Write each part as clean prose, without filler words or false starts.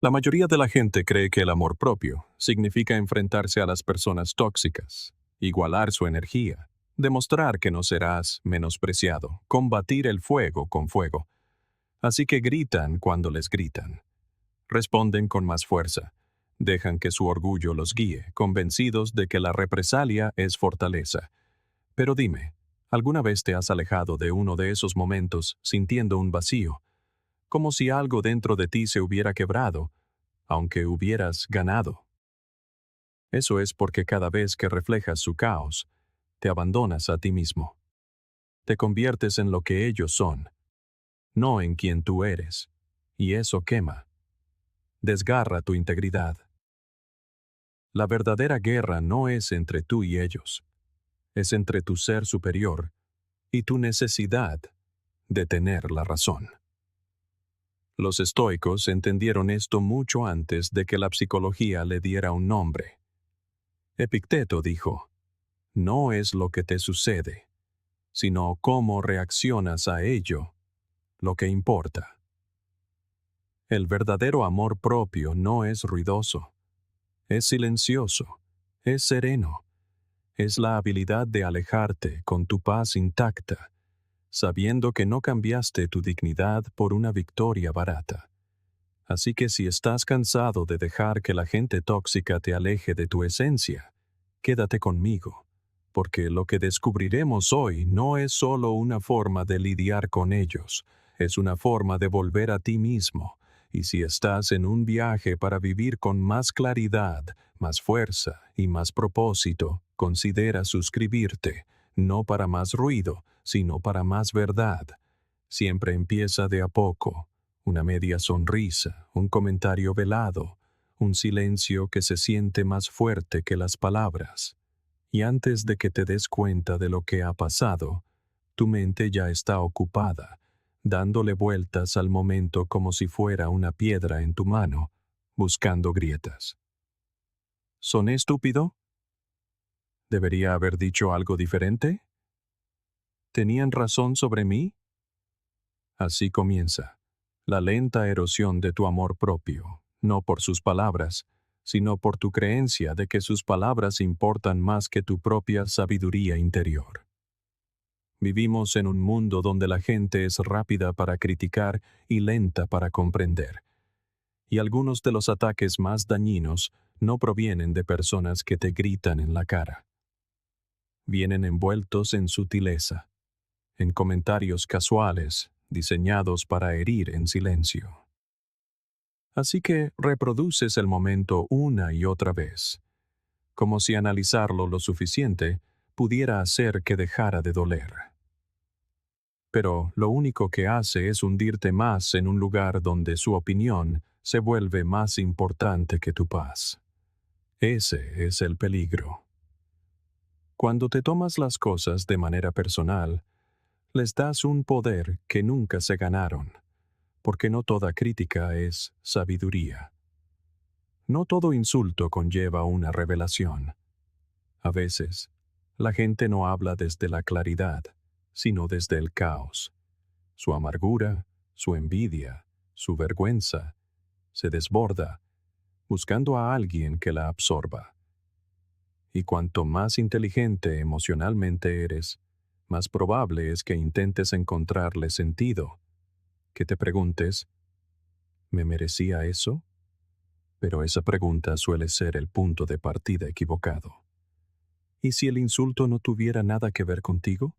La mayoría de la gente cree que el amor propio significa enfrentarse a las personas tóxicas, igualar su energía, demostrar que no serás menospreciado, combatir el fuego con fuego. Así que gritan cuando les gritan. Responden con más fuerza. Dejan que su orgullo los guíe, convencidos de que la represalia es fortaleza. Pero dime, ¿alguna vez te has alejado de uno de esos momentos sintiendo un vacío, como si algo dentro de ti se hubiera quebrado, aunque hubieras ganado? Eso es porque cada vez que reflejas su caos, te abandonas a ti mismo. Te conviertes en lo que ellos son, no en quien tú eres. Y eso quema, desgarra tu integridad. La verdadera guerra no es entre tú y ellos, es entre tu ser superior y tu necesidad de tener la razón. Los estoicos entendieron esto mucho antes de que la psicología le diera un nombre. Epicteto dijo: no es lo que te sucede, sino cómo reaccionas a ello, lo que importa. El verdadero amor propio no es ruidoso, es silencioso, es sereno, es la habilidad de alejarte con tu paz intacta, sabiendo que no cambiaste tu dignidad por una victoria barata. Así que si estás cansado de dejar que la gente tóxica te aleje de tu esencia, quédate conmigo, porque lo que descubriremos hoy no es solo una forma de lidiar con ellos, es una forma de volver a ti mismo. Y si estás en un viaje para vivir con más claridad, más fuerza y más propósito, considera suscribirte, no para más ruido, sino para más verdad. Siempre empieza de a poco. Una media sonrisa, un comentario velado, un silencio que se siente más fuerte que las palabras. Y antes de que te des cuenta de lo que ha pasado, tu mente ya está ocupada, dándole vueltas al momento como si fuera una piedra en tu mano, buscando grietas. ¿Soné estúpido? ¿Debería haber dicho algo diferente? ¿Tenían razón sobre mí? Así comienza la lenta erosión de tu amor propio, no por sus palabras, sino por tu creencia de que sus palabras importan más que tu propia sabiduría interior. Vivimos en un mundo donde la gente es rápida para criticar y lenta para comprender. Y algunos de los ataques más dañinos no provienen de personas que te gritan en la cara. Vienen envueltos en sutileza, en comentarios casuales, diseñados para herir en silencio. Así que reproduces el momento una y otra vez, como si analizarlo lo suficiente pudiera hacer que dejara de doler. Pero lo único que hace es hundirte más en un lugar donde su opinión se vuelve más importante que tu paz. Ese es el peligro. Cuando te tomas las cosas de manera personal, les das un poder que nunca se ganaron, porque no toda crítica es sabiduría. No todo insulto conlleva una revelación. A veces, la gente no habla desde la claridad, sino desde el caos. Su amargura, su envidia, su vergüenza, se desborda, buscando a alguien que la absorba. Y cuanto más inteligente emocionalmente eres, más probable es que intentes encontrarle sentido, que te preguntes, ¿me merecía eso? Pero esa pregunta suele ser el punto de partida equivocado. ¿Y si el insulto no tuviera nada que ver contigo?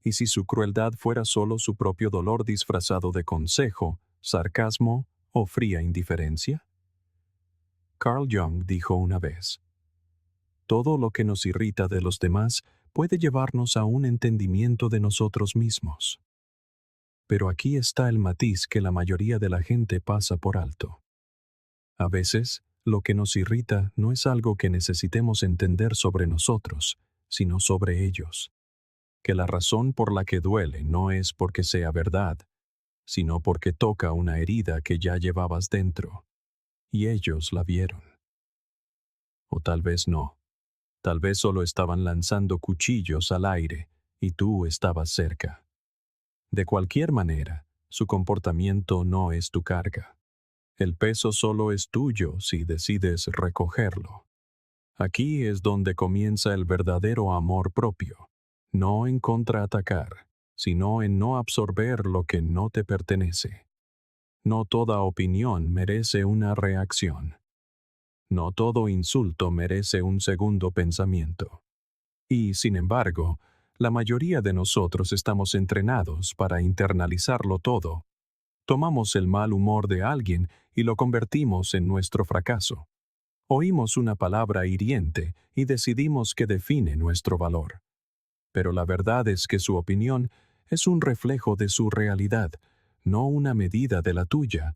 ¿Y si su crueldad fuera solo su propio dolor disfrazado de consejo, sarcasmo o fría indiferencia? Carl Jung dijo una vez: todo lo que nos irrita de los demás puede llevarnos a un entendimiento de nosotros mismos. Pero aquí está el matiz que la mayoría de la gente pasa por alto. A veces, lo que nos irrita no es algo que necesitemos entender sobre nosotros, sino sobre ellos. Que la razón por la que duele no es porque sea verdad, sino porque toca una herida que ya llevabas dentro, y ellos la vieron. O tal vez no. Tal vez solo estaban lanzando cuchillos al aire, y tú estabas cerca. De cualquier manera, su comportamiento no es tu carga. El peso solo es tuyo si decides recogerlo. Aquí es donde comienza el verdadero amor propio, no en contraatacar, sino en no absorber lo que no te pertenece. No toda opinión merece una reacción. No todo insulto merece un segundo pensamiento. Y, sin embargo, la mayoría de nosotros estamos entrenados para internalizarlo todo. Tomamos el mal humor de alguien y lo convertimos en nuestro fracaso. Oímos una palabra hiriente y decidimos que define nuestro valor. Pero la verdad es que su opinión es un reflejo de su realidad, no una medida de la tuya.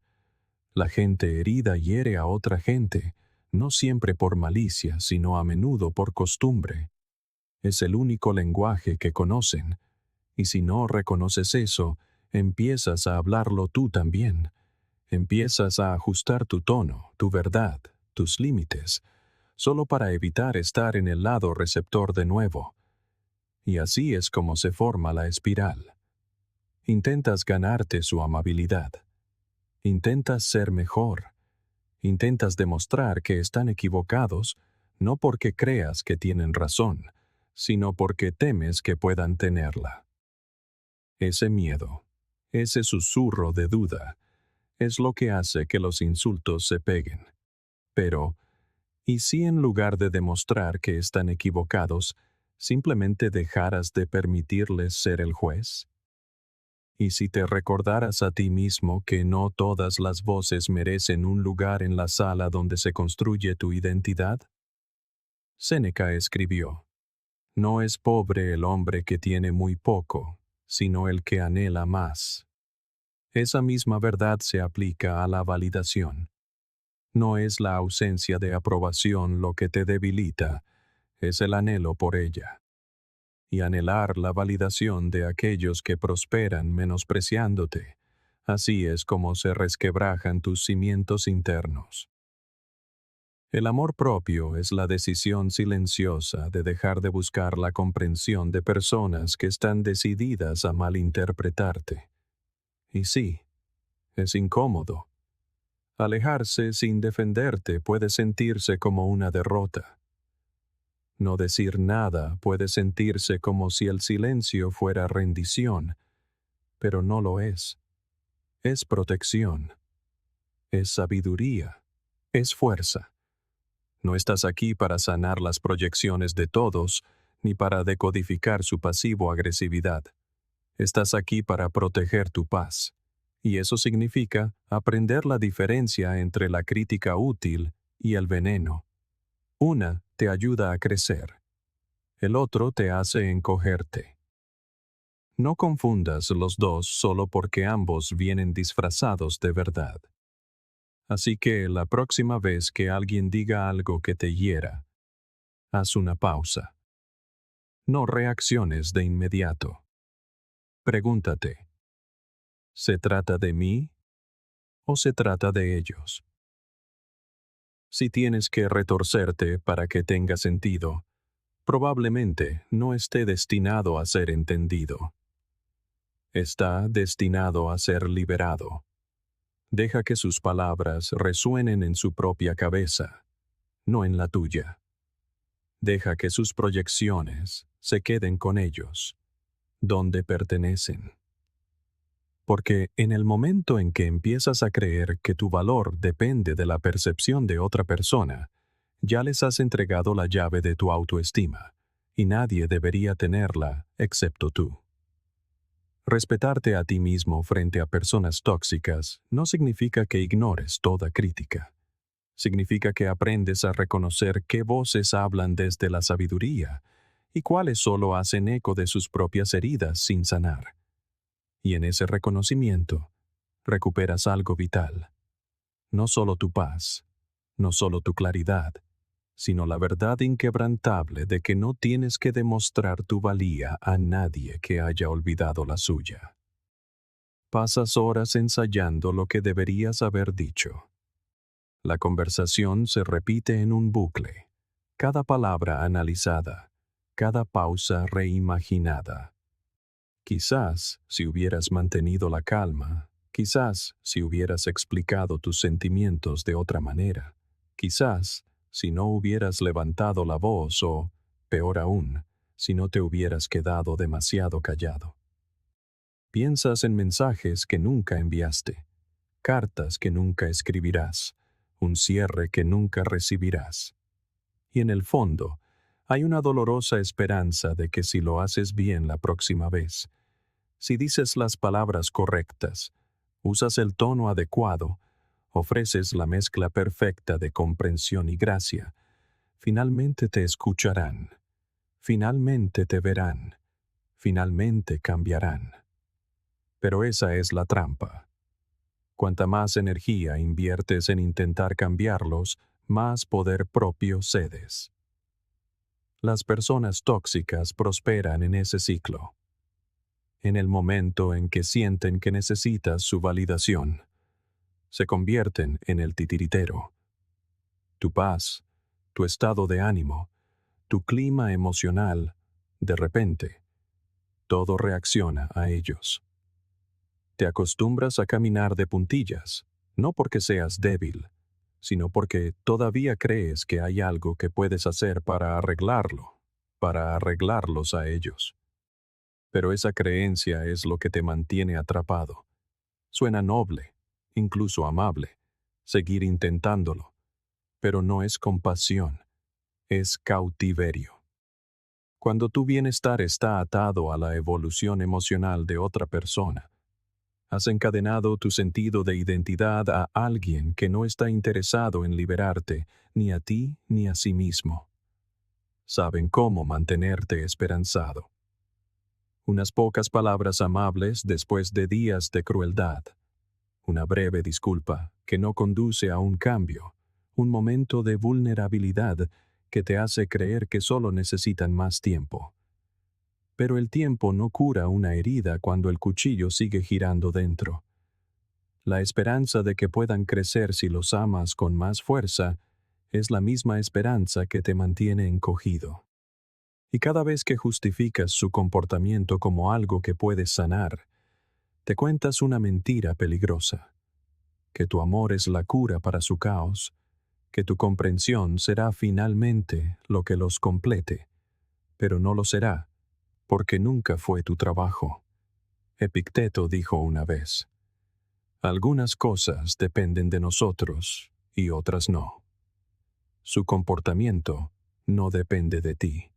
La gente herida hiere a otra gente, no siempre por malicia, sino a menudo por costumbre. Es el único lenguaje que conocen, y si no reconoces eso, empiezas a hablarlo tú también. Empiezas a ajustar tu tono, tu verdad, tus límites, solo para evitar estar en el lado receptor de nuevo. Y así es como se forma la espiral. Intentas ganarte su amabilidad. Intentas ser mejor. Intentas demostrar que están equivocados, no porque creas que tienen razón, sino porque temes que puedan tenerla. Ese miedo, ese susurro de duda, es lo que hace que los insultos se peguen. Pero, ¿y si en lugar de demostrar que están equivocados, simplemente dejaras de permitirles ser el juez? ¿Y si te recordaras a ti mismo que no todas las voces merecen un lugar en la sala donde se construye tu identidad? Séneca escribió: "No es pobre el hombre que tiene muy poco, sino el que anhela más". Esa misma verdad se aplica a la validación. No es la ausencia de aprobación lo que te debilita, es el anhelo por ella. Y anhelar la validación de aquellos que prosperan menospreciándote. Así es como se resquebrajan tus cimientos internos. El amor propio es la decisión silenciosa de dejar de buscar la comprensión de personas que están decididas a malinterpretarte. Y sí, es incómodo. Alejarse sin defenderte puede sentirse como una derrota. No decir nada puede sentirse como si el silencio fuera rendición, pero no lo es. Es protección, es sabiduría, es fuerza. No estás aquí para sanar las proyecciones de todos, ni para decodificar su pasivo-agresividad. Estás aquí para proteger tu paz. Y eso significa aprender la diferencia entre la crítica útil y el veneno. Una te ayuda a crecer. El otro te hace encogerte. No confundas los dos solo porque ambos vienen disfrazados de verdad. Así que la próxima vez que alguien diga algo que te hiera, haz una pausa. No reacciones de inmediato. Pregúntate: ¿se trata de mí o se trata de ellos? Si tienes que retorcerte para que tenga sentido, probablemente no esté destinado a ser entendido. Está destinado a ser liberado. Deja que sus palabras resuenen en su propia cabeza, no en la tuya. Deja que sus proyecciones se queden con ellos, donde pertenecen. Porque en el momento en que empiezas a creer que tu valor depende de la percepción de otra persona, ya les has entregado la llave de tu autoestima, y nadie debería tenerla excepto tú. Respetarte a ti mismo frente a personas tóxicas no significa que ignores toda crítica. Significa que aprendes a reconocer qué voces hablan desde la sabiduría y cuáles solo hacen eco de sus propias heridas sin sanar. Y en ese reconocimiento, recuperas algo vital. No solo tu paz, no solo tu claridad, sino la verdad inquebrantable de que no tienes que demostrar tu valía a nadie que haya olvidado la suya. Pasas horas ensayando lo que deberías haber dicho. La conversación se repite en un bucle, cada palabra analizada, cada pausa reimaginada. Quizás, si hubieras mantenido la calma, Quizás si hubieras explicado tus sentimientos de otra manera, quizás si no hubieras levantado la voz o, peor aún, si no te hubieras quedado demasiado callado. Piensas en mensajes que nunca enviaste, cartas que nunca escribirás, un cierre que nunca recibirás. Y en el fondo, hay una dolorosa esperanza de que si lo haces bien la próxima vez, si dices las palabras correctas, usas el tono adecuado, ofreces la mezcla perfecta de comprensión y gracia, finalmente te escucharán, finalmente te verán, finalmente cambiarán. Pero esa es la trampa. Cuanta más energía inviertes en intentar cambiarlos, más poder propio cedes. Las personas tóxicas prosperan en ese ciclo. En el momento en que sienten que necesitas su validación, se convierten en el titiritero. Tu paz, tu estado de ánimo, tu clima emocional, de repente, todo reacciona a ellos. Te acostumbras a caminar de puntillas, no porque seas débil, sino porque todavía crees que hay algo que puedes hacer para arreglarlo, para arreglarlos a ellos. Pero esa creencia es lo que te mantiene atrapado. Suena noble, incluso amable, seguir intentándolo, pero no es compasión, es cautiverio. Cuando tu bienestar está atado a la evolución emocional de otra persona, has encadenado tu sentido de identidad a alguien que no está interesado en liberarte, ni a ti ni a sí mismo. Saben cómo mantenerte esperanzado. Unas pocas palabras amables después de días de crueldad. Una breve disculpa que no conduce a un cambio. Un momento de vulnerabilidad que te hace creer que solo necesitan más tiempo. Pero el tiempo no cura una herida cuando el cuchillo sigue girando dentro. La esperanza de que puedan crecer si los amas con más fuerza es la misma esperanza que te mantiene encogido. Y cada vez que justificas su comportamiento como algo que puedes sanar, te cuentas una mentira peligrosa. Que tu amor es la cura para su caos, que tu comprensión será finalmente lo que los complete, pero no lo será, porque nunca fue tu trabajo. Epicteto dijo una vez: algunas cosas dependen de nosotros y otras no. Su comportamiento no depende de ti.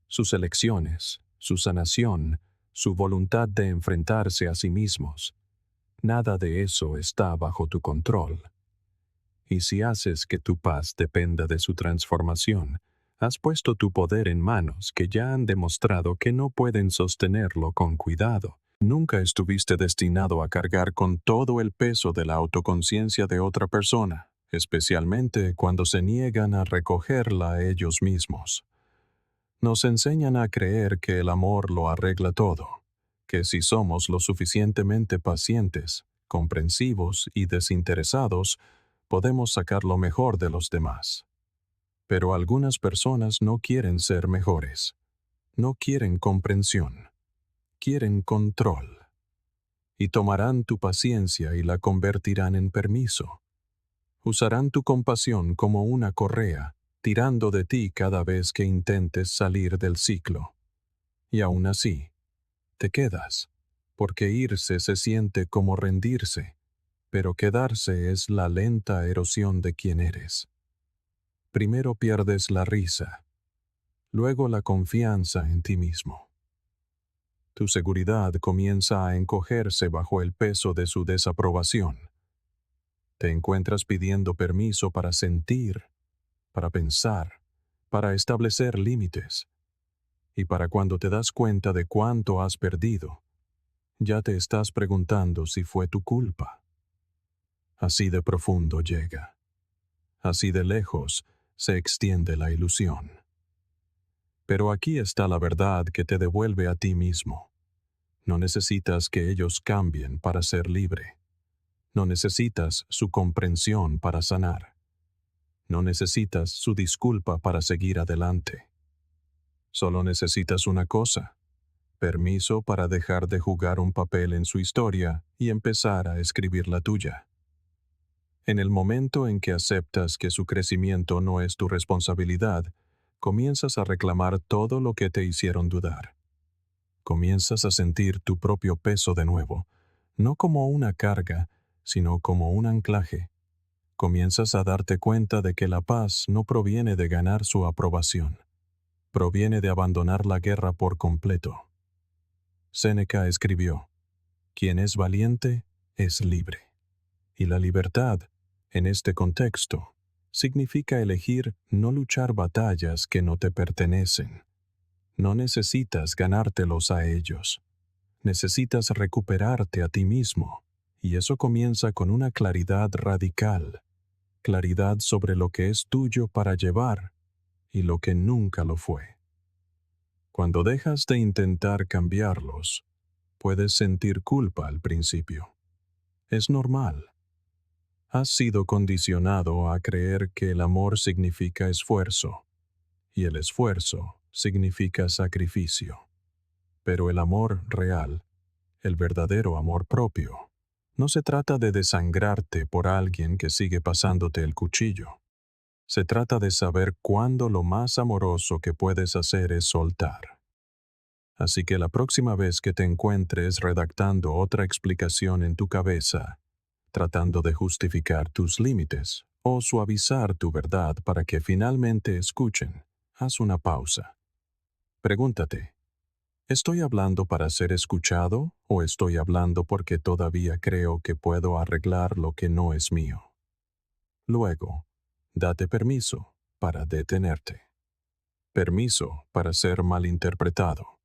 Sus elecciones, su sanación, su voluntad de enfrentarse a sí mismos, nada de eso está bajo tu control. Y si haces que tu paz dependa de su transformación, has puesto tu poder en manos que ya han demostrado que no pueden sostenerlo con cuidado. Nunca estuviste destinado a cargar con todo el peso de la autoconciencia de otra persona, especialmente cuando se niegan a recogerla ellos mismos. Nos enseñan a creer que el amor lo arregla todo, que si somos lo suficientemente pacientes, comprensivos y desinteresados, podemos sacar lo mejor de los demás. Pero algunas personas no quieren ser mejores. No quieren comprensión. Quieren control. Y tomarán tu paciencia y la convertirán en permiso. Usarán tu compasión como una correa, tirando de ti cada vez que intentes salir del ciclo. Y aún así, te quedas, porque irse se siente como rendirse, pero quedarse es la lenta erosión de quien eres. Primero pierdes la risa, luego la confianza en ti mismo. Tu seguridad comienza a encogerse bajo el peso de su desaprobación. Te encuentras pidiendo permiso para sentir, para pensar, para establecer límites. Y para cuando te das cuenta de cuánto has perdido, ya te estás preguntando si fue tu culpa. Así de profundo llega. Así de lejos se extiende la ilusión. Pero aquí está la verdad que te devuelve a ti mismo. No necesitas que ellos cambien para ser libre. No necesitas su comprensión para sanar. No necesitas su disculpa para seguir adelante. Solo necesitas una cosa: Permiso para dejar de jugar un papel en su historia y empezar a escribir la tuya. En el momento en que aceptas que su crecimiento no es tu responsabilidad, comienzas a reclamar todo lo que te hicieron dudar. Comienzas a sentir tu propio peso de nuevo, no como una carga, sino como un anclaje. Comienzas a darte cuenta de que la paz no proviene de ganar su aprobación, proviene de abandonar la guerra por completo. Séneca escribió: "Quien es valiente es libre". Y la libertad, en este contexto, significa elegir no luchar batallas que no te pertenecen. No necesitas ganártelos a ellos. Necesitas recuperarte a ti mismo, y eso comienza con una claridad radical, claridad sobre lo que es tuyo para llevar y lo que nunca lo fue. Cuando dejas de intentar cambiarlos, puedes sentir culpa al principio. Es normal. Has sido condicionado a creer que el amor significa esfuerzo, y el esfuerzo significa sacrificio. Pero el amor real, el verdadero amor propio, no se trata de desangrarte por alguien que sigue pasándote el cuchillo. Se trata de saber cuándo lo más amoroso que puedes hacer es soltar. Así que la próxima vez que te encuentres redactando otra explicación en tu cabeza, tratando de justificar tus límites o suavizar tu verdad para que finalmente escuchen, haz una pausa. Pregúntate: ¿estoy hablando para ser escuchado o estoy hablando porque todavía creo que puedo arreglar lo que no es mío? Luego, date permiso para detenerte. Permiso para ser malinterpretado,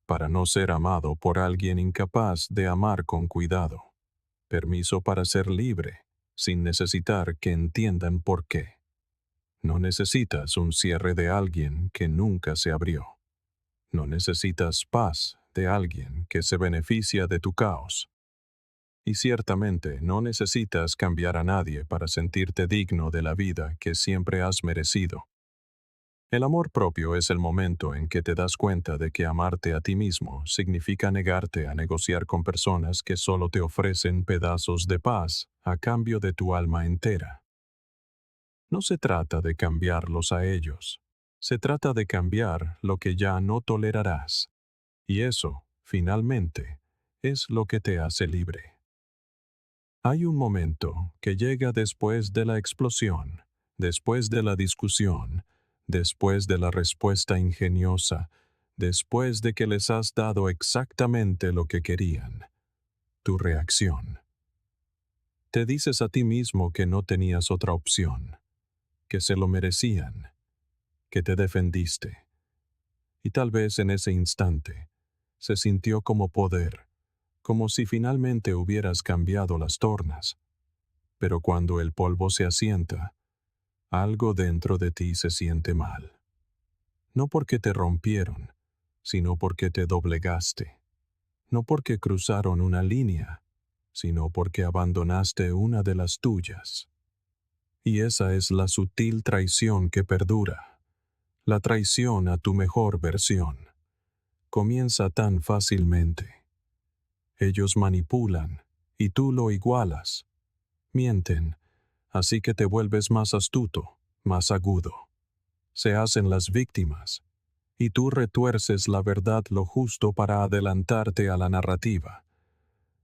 para no ser amado por alguien incapaz de amar con cuidado. Permiso para ser libre, sin necesitar que entiendan por qué. No necesitas un cierre de alguien que nunca se abrió. No necesitas paz de alguien que se beneficia de tu caos. Y ciertamente no necesitas cambiar a nadie para sentirte digno de la vida que siempre has merecido. El amor propio es el momento en que te das cuenta de que amarte a ti mismo significa negarte a negociar con personas que solo te ofrecen pedazos de paz a cambio de tu alma entera. No se trata de cambiarlos a ellos, se trata de cambiar lo que ya no tolerarás. Y eso, finalmente, es lo que te hace libre. Hay un momento que llega después de la explosión, después de la discusión, después de la respuesta ingeniosa, después de que les has dado exactamente lo que querían. Tu reacción. Te dices a ti mismo que no tenías otra opción, que se lo merecían, que te defendiste. Y tal vez en ese instante, se sintió como poder, como si finalmente hubieras cambiado las tornas. Pero cuando el polvo se asienta, algo dentro de ti se siente mal. No porque te rompieron, sino porque te doblegaste. No porque cruzaron una línea, sino porque abandonaste una de las tuyas. Y esa es la sutil traición que perdura, la traición a tu mejor versión. Comienza tan fácilmente. Ellos manipulan, y tú lo igualas. Mienten, así que te vuelves más astuto, más agudo. Se hacen las víctimas, y tú retuerces la verdad lo justo para adelantarte a la narrativa.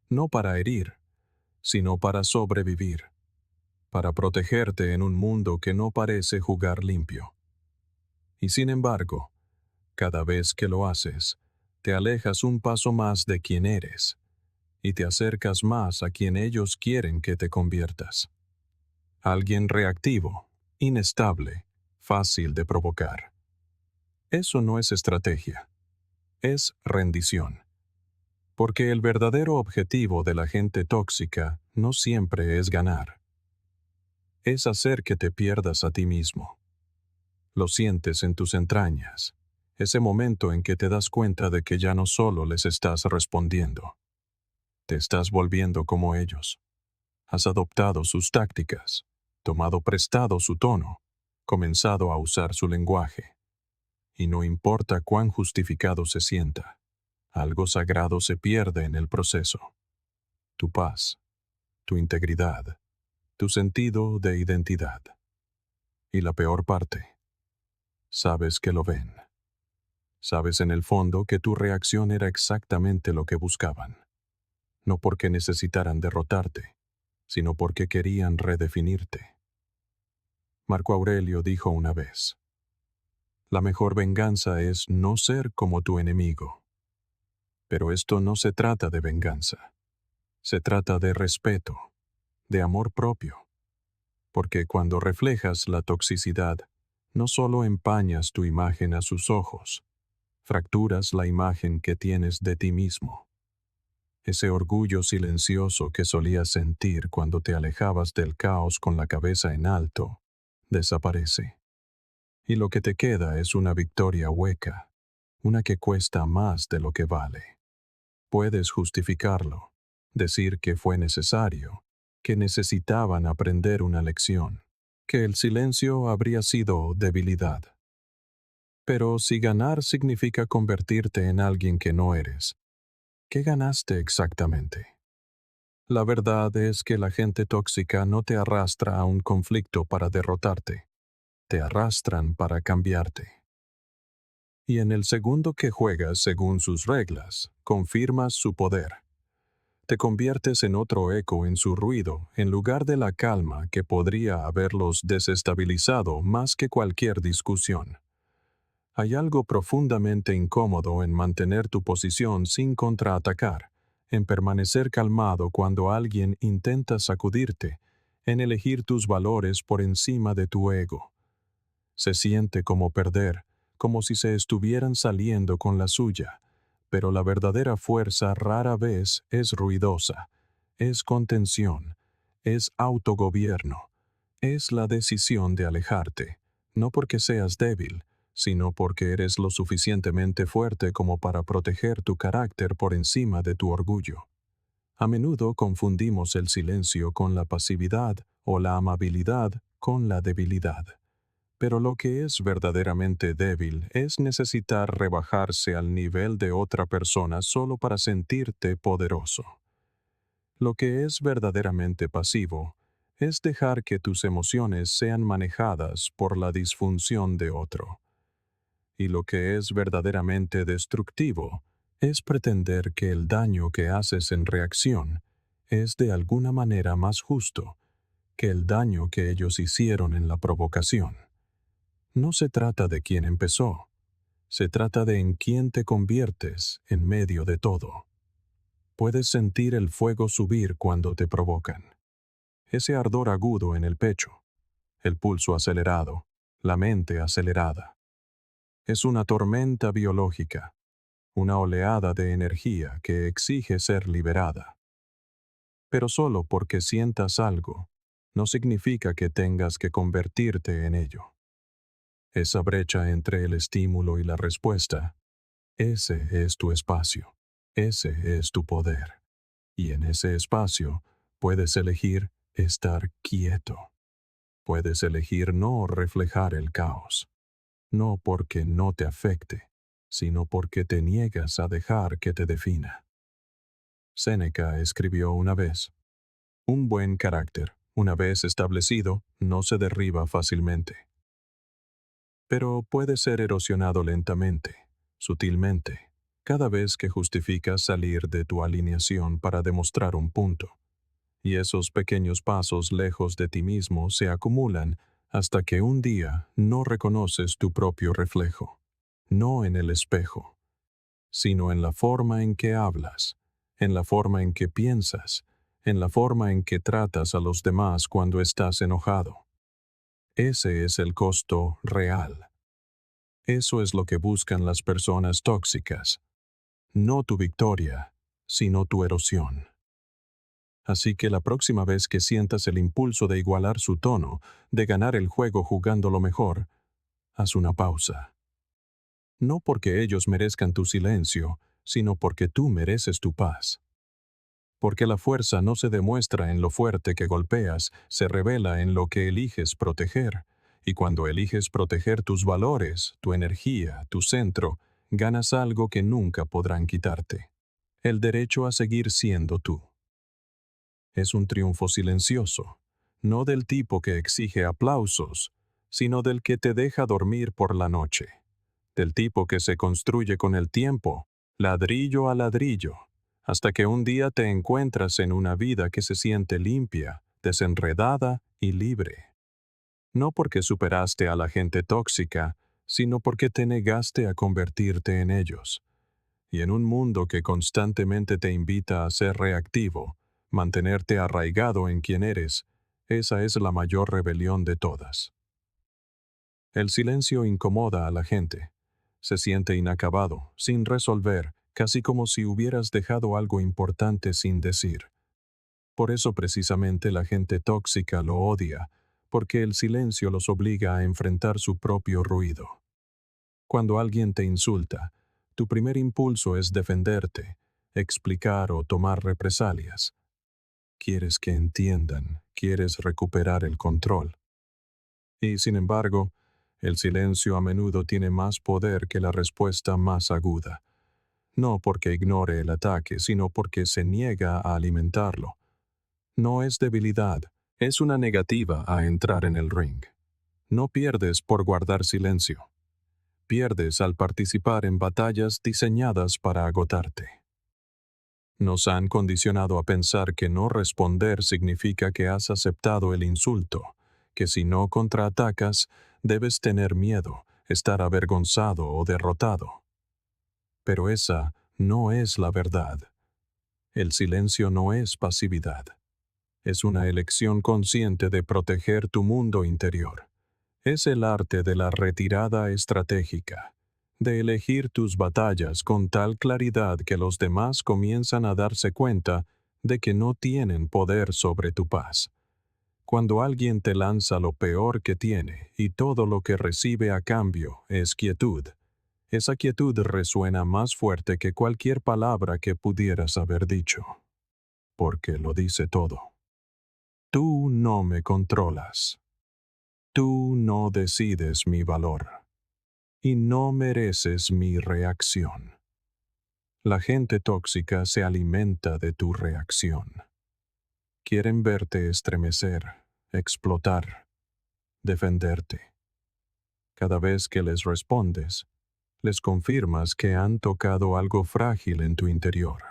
No para herir, sino para sobrevivir, para protegerte en un mundo que no parece jugar limpio. Y sin embargo, cada vez que lo haces, te alejas un paso más de quien eres, y te acercas más a quien ellos quieren que te conviertas. Alguien reactivo, inestable, fácil de provocar. Eso no es estrategia, es rendición. Porque el verdadero objetivo de la gente tóxica no siempre es ganar. Es hacer que te pierdas a ti mismo. Lo sientes en tus entrañas, ese momento en que te das cuenta de que ya no solo les estás respondiendo, te estás volviendo como ellos. Has adoptado sus tácticas, tomado prestado su tono, comenzado a usar su lenguaje. Y no importa cuán justificado se sienta, Algo sagrado se pierde en el proceso. Tu paz, tu integridad, tu sentido de identidad. Y la peor parte, sabes que lo ven. Sabes en el fondo que tu reacción era exactamente lo que buscaban. No porque necesitaran derrotarte, sino porque querían redefinirte. Marco Aurelio dijo una vez: la mejor venganza es no ser como tu enemigo. Pero esto no se trata de venganza. Se trata de respeto, de amor propio. Porque cuando reflejas la toxicidad, no solo empañas tu imagen a sus ojos, fracturas la imagen que tienes de ti mismo. Ese orgullo silencioso que solías sentir cuando te alejabas del caos con la cabeza en alto, desaparece. Y lo que te queda es una victoria hueca, una que cuesta más de lo que vale. Puedes justificarlo, decir que fue necesario, que necesitaban aprender una lección, que el silencio habría sido debilidad. Pero si ganar significa convertirte en alguien que no eres, ¿qué ganaste exactamente? La verdad es que la gente tóxica no te arrastra a un conflicto para derrotarte, te arrastran para cambiarte. Y en el segundo que juegas según sus reglas, confirmas su poder. Te conviertes en otro eco en su ruido, en lugar de la calma que podría haberlos desestabilizado más que cualquier discusión. Hay algo profundamente incómodo en mantener tu posición sin contraatacar, en permanecer calmado cuando alguien intenta sacudirte, en elegir tus valores por encima de tu ego. Se siente como perder, como si se estuvieran saliendo con la suya, pero la verdadera fuerza rara vez es ruidosa, es contención, es autogobierno, es la decisión de alejarte, no porque seas débil, sino porque eres lo suficientemente fuerte como para proteger tu carácter por encima de tu orgullo. A menudo confundimos el silencio con la pasividad o la amabilidad con la debilidad. Pero lo que es verdaderamente débil es necesitar rebajarse al nivel de otra persona solo para sentirte poderoso. Lo que es verdaderamente pasivo es dejar que tus emociones sean manejadas por la disfunción de otro. Y lo que es verdaderamente destructivo es pretender que el daño que haces en reacción es de alguna manera más justo que el daño que ellos hicieron en la provocación. No se trata de quién empezó, se trata de en quién te conviertes en medio de todo. Puedes sentir el fuego subir cuando te provocan. Ese ardor agudo en el pecho, el pulso acelerado, la mente acelerada. Es una tormenta biológica, una oleada de energía que exige ser liberada. Pero solo porque sientas algo, no significa que tengas que convertirte en ello. Esa brecha entre el estímulo y la respuesta, ese es tu espacio, ese es tu poder. Y en ese espacio puedes elegir estar quieto. Puedes elegir no reflejar el caos. No porque no te afecte, sino porque te niegas a dejar que te defina. Séneca escribió una vez: un buen carácter, una vez establecido, no se derriba fácilmente. Pero puede ser erosionado lentamente, sutilmente, cada vez que justificas salir de tu alineación para demostrar un punto. Y esos pequeños pasos lejos de ti mismo se acumulan hasta que un día no reconoces tu propio reflejo, no en el espejo, sino en la forma en que hablas, en la forma en que piensas, en la forma en que tratas a los demás cuando estás enojado. Ese es el costo real. Eso es lo que buscan las personas tóxicas. No tu victoria, sino tu erosión. Así que la próxima vez que sientas el impulso de igualar su tono, de ganar el juego jugándolo mejor, haz una pausa. No porque ellos merezcan tu silencio, sino porque tú mereces tu paz. Porque la fuerza no se demuestra en lo fuerte que golpeas, se revela en lo que eliges proteger. Y cuando eliges proteger tus valores, tu energía, tu centro, ganas algo que nunca podrán quitarte: el derecho a seguir siendo tú. Es un triunfo silencioso, no del tipo que exige aplausos, sino del que te deja dormir por la noche, del tipo que se construye con el tiempo, ladrillo a ladrillo, hasta que un día te encuentras en una vida que se siente limpia, desenredada y libre. No porque superaste a la gente tóxica, sino porque te negaste a convertirte en ellos. Y en un mundo que constantemente te invita a ser reactivo, mantenerte arraigado en quien eres, esa es la mayor rebelión de todas. El silencio incomoda a la gente. Se siente inacabado, sin resolver, casi como si hubieras dejado algo importante sin decir. Por eso precisamente la gente tóxica lo odia, porque el silencio los obliga a enfrentar su propio ruido. Cuando alguien te insulta, tu primer impulso es defenderte, explicar o tomar represalias. Quieres que entiendan, quieres recuperar el control. Y sin embargo, el silencio a menudo tiene más poder que la respuesta más aguda. No porque ignore el ataque, sino porque se niega a alimentarlo. No es debilidad, es una negativa a entrar en el ring. No pierdes por guardar silencio. Pierdes al participar en batallas diseñadas para agotarte. Nos han condicionado a pensar que no responder significa que has aceptado el insulto, que si no contraatacas, debes tener miedo, estar avergonzado o derrotado. Pero esa no es la verdad. El silencio no es pasividad. Es una elección consciente de proteger tu mundo interior. Es el arte de la retirada estratégica, de elegir tus batallas con tal claridad que los demás comienzan a darse cuenta de que no tienen poder sobre tu paz. Cuando alguien te lanza lo peor que tiene y todo lo que recibe a cambio es quietud, esa quietud resuena más fuerte que cualquier palabra que pudieras haber dicho, porque lo dice todo. Tú no me controlas. Tú no decides mi valor. Y no mereces mi reacción. La gente tóxica se alimenta de tu reacción. Quieren verte estremecer, explotar, defenderte. Cada vez que les respondes, les confirmas que han tocado algo frágil en tu interior.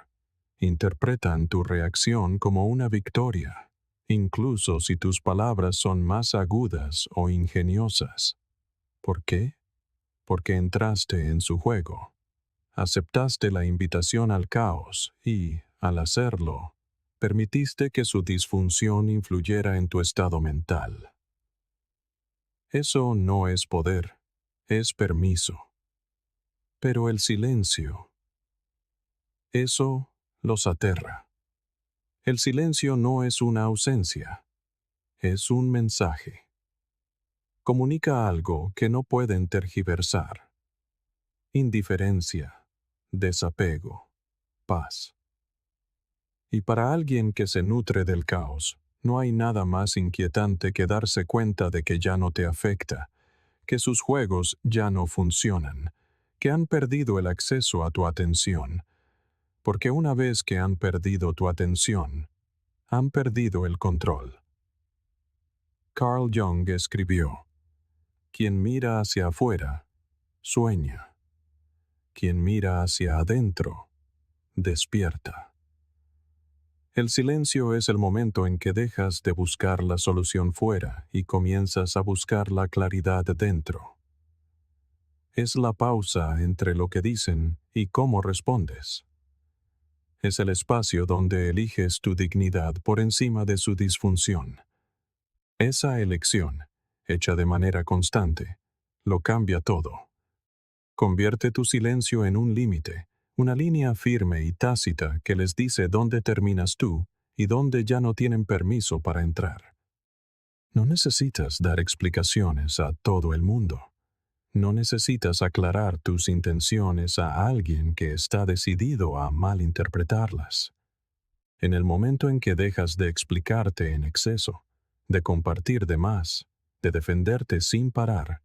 Interpretan tu reacción como una victoria, incluso si tus palabras son más agudas o ingeniosas. ¿Por qué? Porque entraste en su juego. Aceptaste la invitación al caos y, al hacerlo, permitiste que su disfunción influyera en tu estado mental. Eso no es poder, es permiso. Pero el silencio, eso los aterra. El silencio no es una ausencia, es un mensaje. Comunica algo que no pueden tergiversar. Indiferencia, desapego, paz. Y para alguien que se nutre del caos, no hay nada más inquietante que darse cuenta de que ya no te afecta, que sus juegos ya no funcionan, que han perdido el acceso a tu atención. Porque una vez que han perdido tu atención, han perdido el control. Carl Jung escribió: quien mira hacia afuera, sueña. Quien mira hacia adentro, despierta. El silencio es el momento en que dejas de buscar la solución fuera y comienzas a buscar la claridad dentro. Es la pausa entre lo que dicen y cómo respondes. Es el espacio donde eliges tu dignidad por encima de su disfunción. Esa elección, hecha de manera constante, lo cambia todo. Convierte tu silencio en un límite, una línea firme y tácita que les dice dónde terminas tú y dónde ya no tienen permiso para entrar. No necesitas dar explicaciones a todo el mundo. No necesitas aclarar tus intenciones a alguien que está decidido a malinterpretarlas. En el momento en que dejas de explicarte en exceso, de compartir de más, de defenderte sin parar,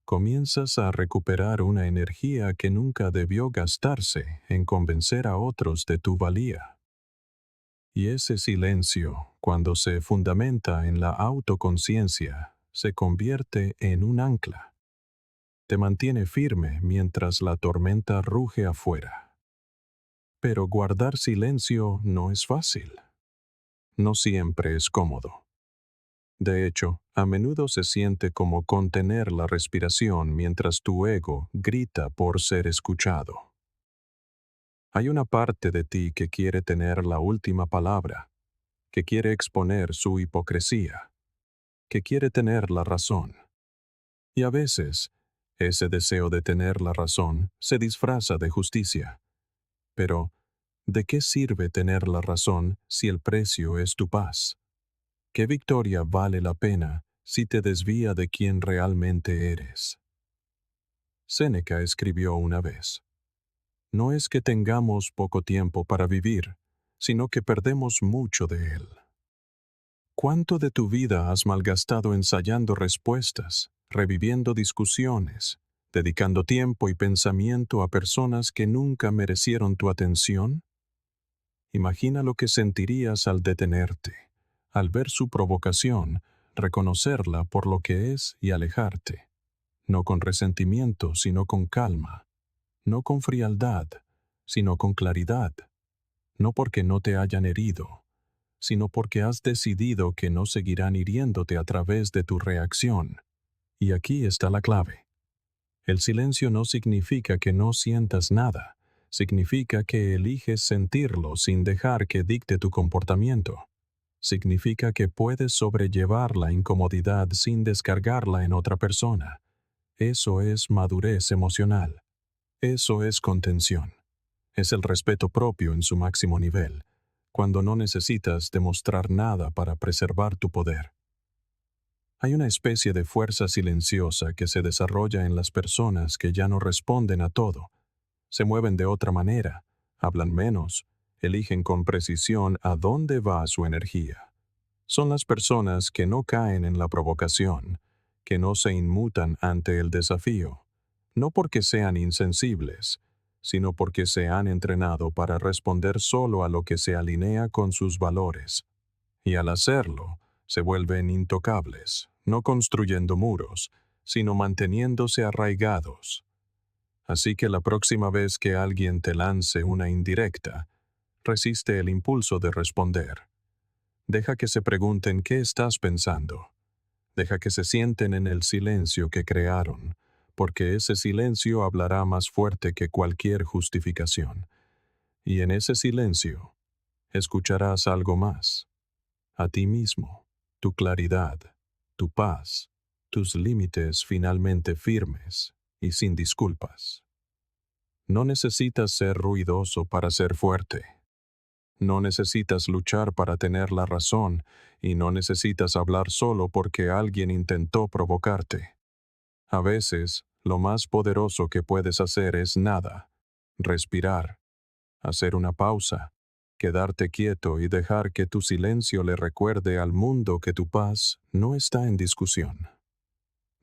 comienzas a recuperar una energía que nunca debió gastarse en convencer a otros de tu valía. Y ese silencio, cuando se fundamenta en la autoconciencia, se convierte en un ancla. Te mantiene firme mientras la tormenta ruge afuera. Pero guardar silencio no es fácil. No siempre es cómodo. De hecho, a menudo se siente como contener la respiración mientras tu ego grita por ser escuchado. Hay una parte de ti que quiere tener la última palabra, que quiere exponer su hipocresía, que quiere tener la razón. Y a veces, ese deseo de tener la razón se disfraza de justicia. Pero, ¿de qué sirve tener la razón si el precio es tu paz? ¿Qué victoria vale la pena si te desvía de quien realmente eres? Séneca escribió una vez: no es que tengamos poco tiempo para vivir, sino que perdemos mucho de él. ¿Cuánto de tu vida has malgastado ensayando respuestas, reviviendo discusiones, dedicando tiempo y pensamiento a personas que nunca merecieron tu atención? Imagina lo que sentirías al detenerte, al ver su provocación, reconocerla por lo que es y alejarte, no con resentimiento, sino con calma, no con frialdad, sino con claridad, no porque no te hayan herido, sino porque has decidido que no seguirán hiriéndote a través de tu reacción. Y aquí está la clave. El silencio no significa que no sientas nada, significa que eliges sentirlo sin dejar que dicte tu comportamiento. Significa que puedes sobrellevar la incomodidad sin descargarla en otra persona. Eso es madurez emocional. Eso es contención. Es el respeto propio en su máximo nivel, cuando no necesitas demostrar nada para preservar tu poder. Hay una especie de fuerza silenciosa que se desarrolla en las personas que ya no responden a todo. Se mueven de otra manera, hablan menos, eligen con precisión a dónde va su energía. Son las personas que no caen en la provocación, que no se inmutan ante el desafío, no porque sean insensibles, sino porque se han entrenado para responder solo a lo que se alinea con sus valores. Y al hacerlo, se vuelven intocables, no construyendo muros, sino manteniéndose arraigados. Así que la próxima vez que alguien te lance una indirecta, resiste el impulso de responder. Deja que se pregunten qué estás pensando. Deja que se sienten en el silencio que crearon, porque ese silencio hablará más fuerte que cualquier justificación. Y en ese silencio, escucharás algo más. A ti mismo, tu claridad, tu paz, tus límites finalmente firmes y sin disculpas. No necesitas ser ruidoso para ser fuerte. No necesitas luchar para tener la razón y no necesitas hablar solo porque alguien intentó provocarte. A veces, lo más poderoso que puedes hacer es nada. Respirar, hacer una pausa, quedarte quieto y dejar que tu silencio le recuerde al mundo que tu paz no está en discusión.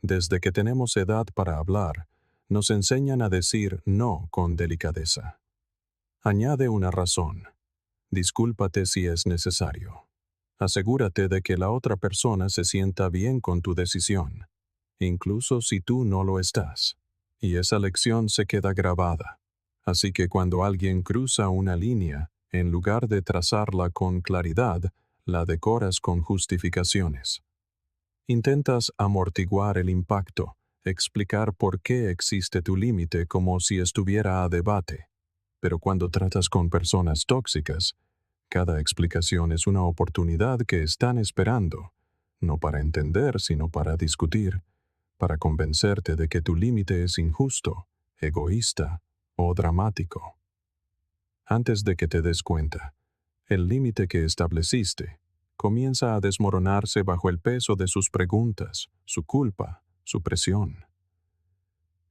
Desde que tenemos edad para hablar, nos enseñan a decir no con delicadeza. Añade una razón. Discúlpate si es necesario. Asegúrate de que la otra persona se sienta bien con tu decisión, incluso si tú no lo estás. Y esa lección se queda grabada. Así que cuando alguien cruza una línea, en lugar de trazarla con claridad, la decoras con justificaciones. Intentas amortiguar el impacto, explicar por qué existe tu límite como si estuviera a debate. Pero cuando tratas con personas tóxicas, cada explicación es una oportunidad que están esperando, no para entender, sino para discutir, para convencerte de que tu límite es injusto, egoísta o dramático. Antes de que te des cuenta, el límite que estableciste comienza a desmoronarse bajo el peso de sus preguntas, su culpa, su presión.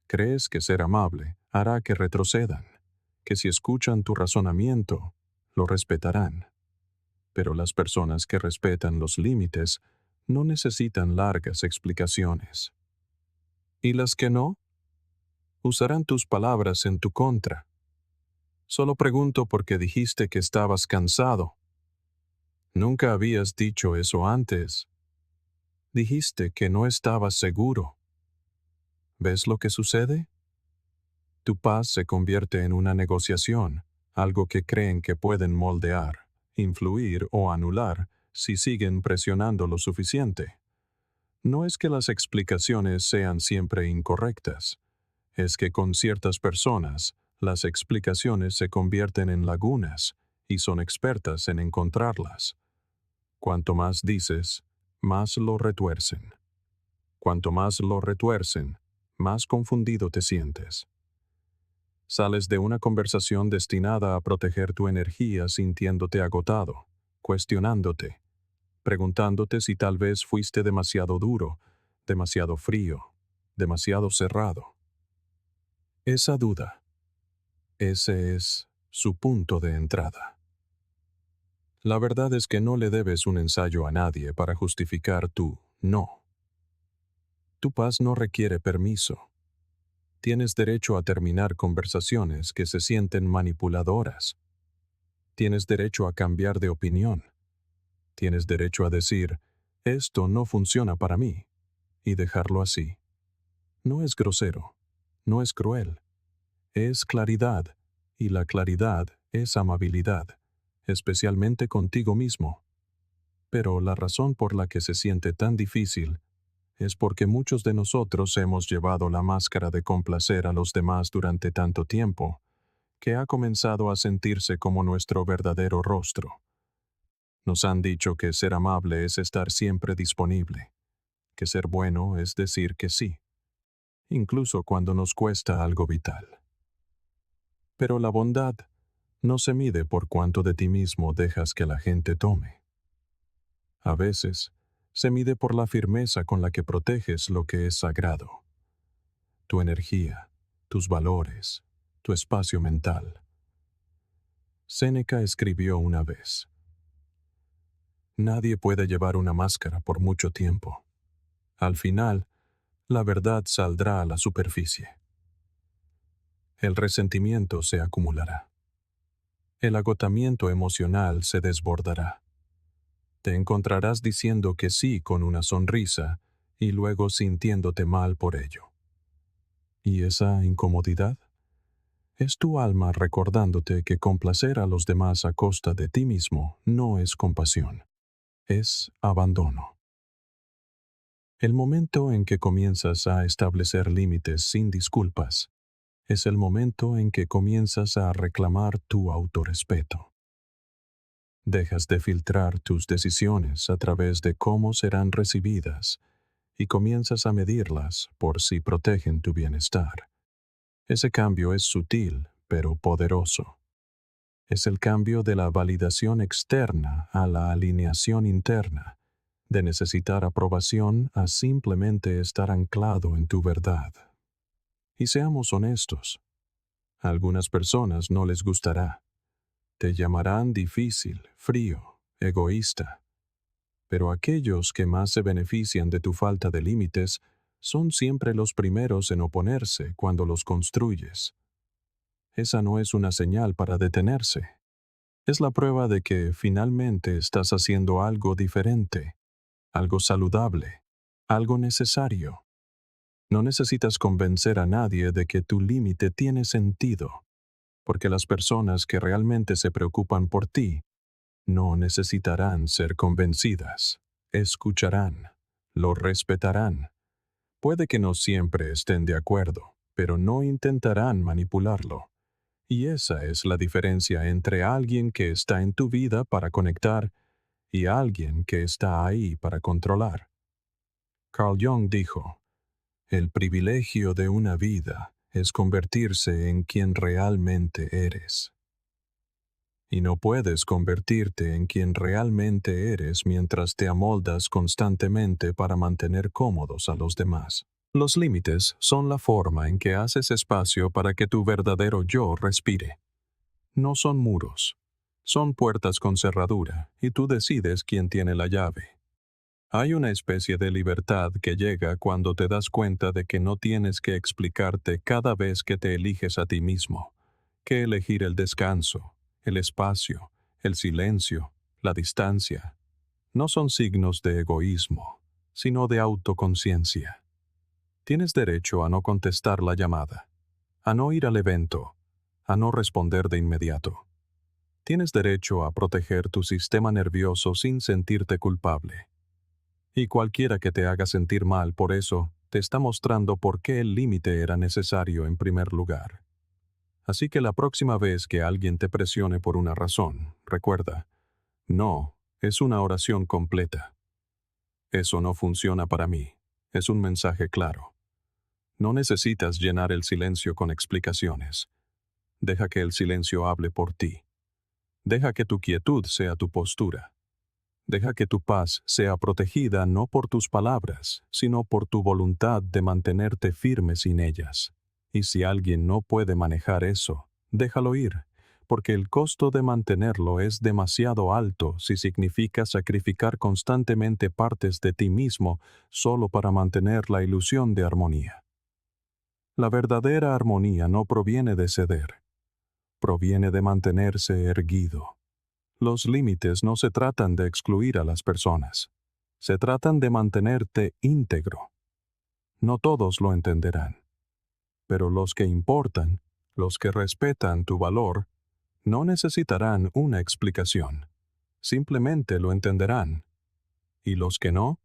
Crees que ser amable hará que retrocedan, que si escuchan tu razonamiento, lo respetarán. Pero las personas que respetan los límites no necesitan largas explicaciones. ¿Y las que no? Usarán tus palabras en tu contra. Solo pregunto porque dijiste que estabas cansado. Nunca habías dicho eso antes. Dijiste que no estabas seguro. ¿Ves lo que sucede? Tu paz se convierte en una negociación, algo que creen que pueden moldear, influir o anular si siguen presionando lo suficiente. No es que las explicaciones sean siempre incorrectas, es que con ciertas personas, las explicaciones se convierten en lagunas y son expertas en encontrarlas. Cuanto más dices, más lo retuercen. Cuanto más lo retuercen, más confundido te sientes. Sales de una conversación destinada a proteger tu energía sintiéndote agotado, cuestionándote, preguntándote si tal vez fuiste demasiado duro, demasiado frío, demasiado cerrado. Esa duda, ese es su punto de entrada. La verdad es que no le debes un ensayo a nadie para justificar tu no. Tu paz no requiere permiso. Tienes derecho a terminar conversaciones que se sienten manipuladoras. Tienes derecho a cambiar de opinión. Tienes derecho a decir, esto no funciona para mí, y dejarlo así. No es grosero, no es cruel, es claridad, y la claridad es amabilidad, especialmente contigo mismo. Pero la razón por la que se siente tan difícil es porque muchos de nosotros hemos llevado la máscara de complacer a los demás durante tanto tiempo, que ha comenzado a sentirse como nuestro verdadero rostro. Nos han dicho que ser amable es estar siempre disponible, que ser bueno es decir que sí, incluso cuando nos cuesta algo vital. Pero la bondad no se mide por cuánto de ti mismo dejas que la gente tome. A veces, se mide por la firmeza con la que proteges lo que es sagrado. Tu energía, tus valores, tu espacio mental. Séneca escribió una vez: nadie puede llevar una máscara por mucho tiempo. Al final, la verdad saldrá a la superficie. El resentimiento se acumulará. El agotamiento emocional se desbordará. Te encontrarás diciendo que sí con una sonrisa y luego sintiéndote mal por ello. ¿Y esa incomodidad? Es tu alma recordándote que complacer a los demás a costa de ti mismo no es compasión, es abandono. El momento en que comienzas a establecer límites sin disculpas es el momento en que comienzas a reclamar tu autorrespeto. Dejas de filtrar tus decisiones a través de cómo serán recibidas y comienzas a medirlas por si protegen tu bienestar. Ese cambio es sutil, pero poderoso. Es el cambio de la validación externa a la alineación interna, de necesitar aprobación a simplemente estar anclado en tu verdad. Y seamos honestos, a algunas personas no les gustará. Te llamarán difícil, frío, egoísta. Pero aquellos que más se benefician de tu falta de límites son siempre los primeros en oponerse cuando los construyes. Esa no es una señal para detenerse. Es la prueba de que finalmente estás haciendo algo diferente, algo saludable, algo necesario. No necesitas convencer a nadie de que tu límite tiene sentido, porque las personas que realmente se preocupan por ti no necesitarán ser convencidas. Escucharán, lo respetarán. Puede que no siempre estén de acuerdo, pero no intentarán manipularlo. Y esa es la diferencia entre alguien que está en tu vida para conectar y alguien que está ahí para controlar. Carl Jung dijo: el privilegio de una vida es convertirse en quien realmente eres. Y no puedes convertirte en quien realmente eres mientras te amoldas constantemente para mantener cómodos a los demás. Los límites son la forma en que haces espacio para que tu verdadero yo respire. No son muros, son puertas con cerradura y tú decides quién tiene la llave. Hay una especie de libertad que llega cuando te das cuenta de que no tienes que explicarte cada vez que te eliges a ti mismo, que elegir el descanso, el espacio, el silencio, la distancia, no son signos de egoísmo, sino de autoconciencia. Tienes derecho a no contestar la llamada, a no ir al evento, a no responder de inmediato. Tienes derecho a proteger tu sistema nervioso sin sentirte culpable. Y cualquiera que te haga sentir mal por eso, te está mostrando por qué el límite era necesario en primer lugar. Así que la próxima vez que alguien te presione por una razón, recuerda, no, es una oración completa. Eso no funciona para mí. Es un mensaje claro. No necesitas llenar el silencio con explicaciones. Deja que el silencio hable por ti. Deja que tu quietud sea tu postura. Deja que tu paz sea protegida no por tus palabras, sino por tu voluntad de mantenerte firme sin ellas. Y si alguien no puede manejar eso, déjalo ir, porque el costo de mantenerlo es demasiado alto si significa sacrificar constantemente partes de ti mismo solo para mantener la ilusión de armonía. La verdadera armonía no proviene de ceder, proviene de mantenerse erguido. Los límites no se tratan de excluir a las personas, se tratan de mantenerte íntegro. No todos lo entenderán, pero los que importan, los que respetan tu valor, no necesitarán una explicación, simplemente lo entenderán. ¿Y los que no?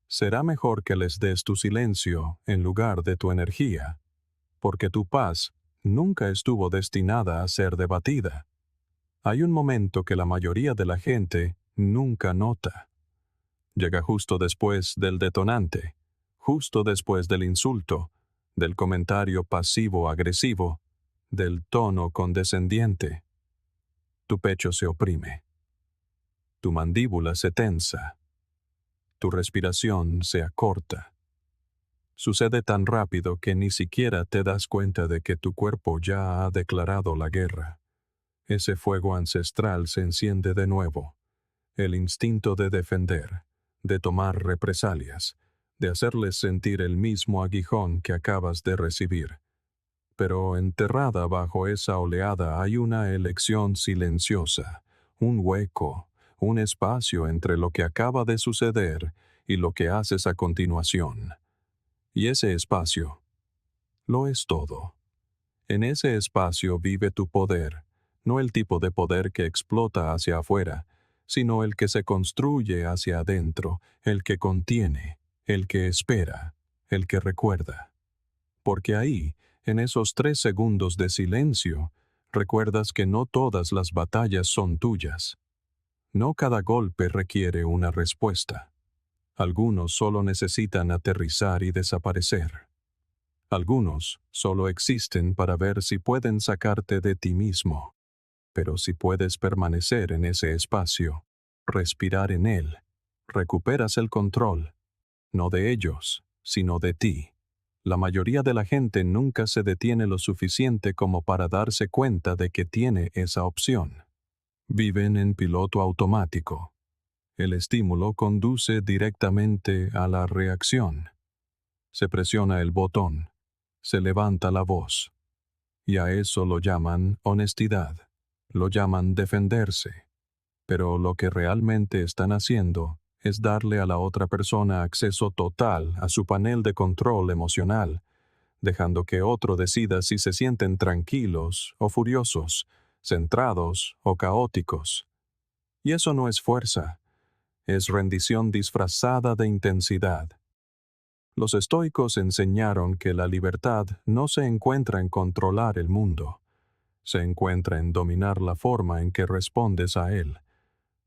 Será mejor que les des tu silencio en lugar de tu energía, porque tu paz nunca estuvo destinada a ser debatida. Hay un momento que la mayoría de la gente nunca nota. Llega justo después del detonante, justo después del insulto, del comentario pasivo-agresivo, del tono condescendiente. Tu pecho se oprime. Tu mandíbula se tensa. Tu respiración se acorta. Sucede tan rápido que ni siquiera te das cuenta de que tu cuerpo ya ha declarado la guerra. Ese fuego ancestral se enciende de nuevo. El instinto de defender, de tomar represalias, de hacerles sentir el mismo aguijón que acabas de recibir. Pero enterrada bajo esa oleada hay una elección silenciosa, un hueco, un espacio entre lo que acaba de suceder y lo que haces a continuación. Y ese espacio lo es todo. En ese espacio vive tu poder, no el tipo de poder que explota hacia afuera, sino el que se construye hacia adentro, el que contiene, el que espera, el que recuerda. Porque ahí, en esos 3 segundos de silencio, recuerdas que no todas las batallas son tuyas. No cada golpe requiere una respuesta. Algunos solo necesitan aterrizar y desaparecer. Algunos solo existen para ver si pueden sacarte de ti mismo. Pero si puedes permanecer en ese espacio, respirar en él, recuperas el control, no de ellos, sino de ti. La mayoría de la gente nunca se detiene lo suficiente como para darse cuenta de que tiene esa opción. Viven en piloto automático. El estímulo conduce directamente a la reacción. Se presiona el botón, se levanta la voz. Y a eso lo llaman honestidad. Lo llaman defenderse. Pero lo que realmente están haciendo es darle a la otra persona acceso total a su panel de control emocional, dejando que otro decida si se sienten tranquilos o furiosos, centrados o caóticos. Y eso no es fuerza, es rendición disfrazada de intensidad. Los estoicos enseñaron que la libertad no se encuentra en controlar el mundo, se encuentra en dominar la forma en que respondes a él.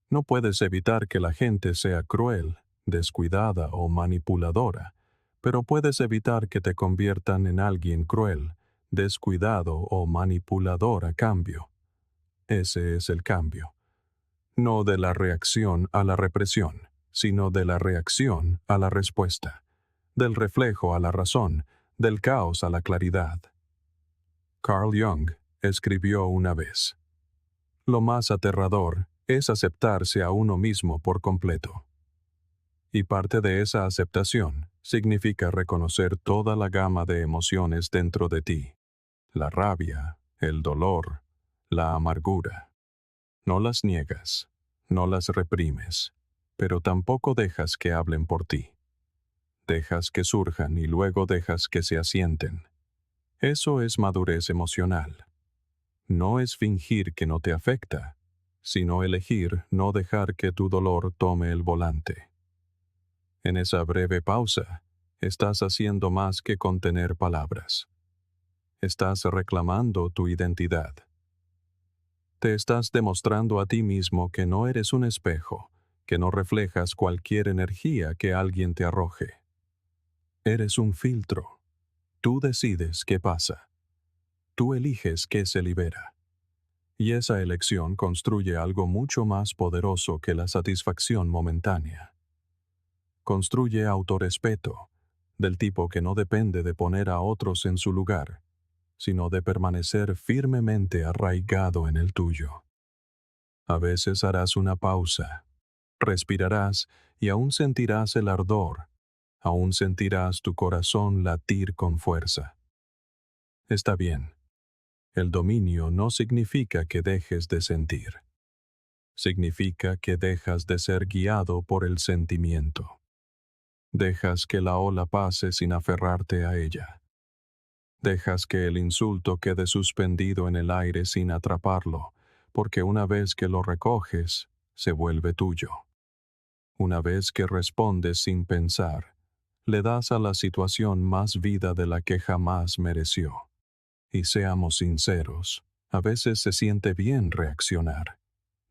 No puedes evitar que la gente sea cruel, descuidada o manipuladora, pero puedes evitar que te conviertan en alguien cruel, descuidado o manipulador a cambio. Ese es el cambio. No de la reacción a la represión, sino de la reacción a la respuesta, del reflejo a la razón, del caos a la claridad. Carl Jung escribió una vez: lo más aterrador es aceptarse a uno mismo por completo. Y parte de esa aceptación significa reconocer toda la gama de emociones dentro de ti. La rabia, el dolor, la amargura. No las niegas, no las reprimes, pero tampoco dejas que hablen por ti. Dejas que surjan y luego dejas que se asienten. Eso es madurez emocional. No es fingir que no te afecta, sino elegir no dejar que tu dolor tome el volante. En esa breve pausa, estás haciendo más que contener palabras. Estás reclamando tu identidad. Te estás demostrando a ti mismo que no eres un espejo, que no reflejas cualquier energía que alguien te arroje. Eres un filtro. Tú decides qué pasa. Tú eliges qué se libera. Y esa elección construye algo mucho más poderoso que la satisfacción momentánea. Construye autorrespeto, del tipo que no depende de poner a otros en su lugar, sino de permanecer firmemente arraigado en el tuyo. A veces harás una pausa, respirarás y aún sentirás el ardor, aún sentirás tu corazón latir con fuerza. Está bien. El dominio no significa que dejes de sentir. Significa que dejas de ser guiado por el sentimiento. Dejas que la ola pase sin aferrarte a ella. Dejas que el insulto quede suspendido en el aire sin atraparlo, porque una vez que lo recoges, se vuelve tuyo. Una vez que respondes sin pensar, le das a la situación más vida de la que jamás mereció. Y seamos sinceros, a veces se siente bien reaccionar,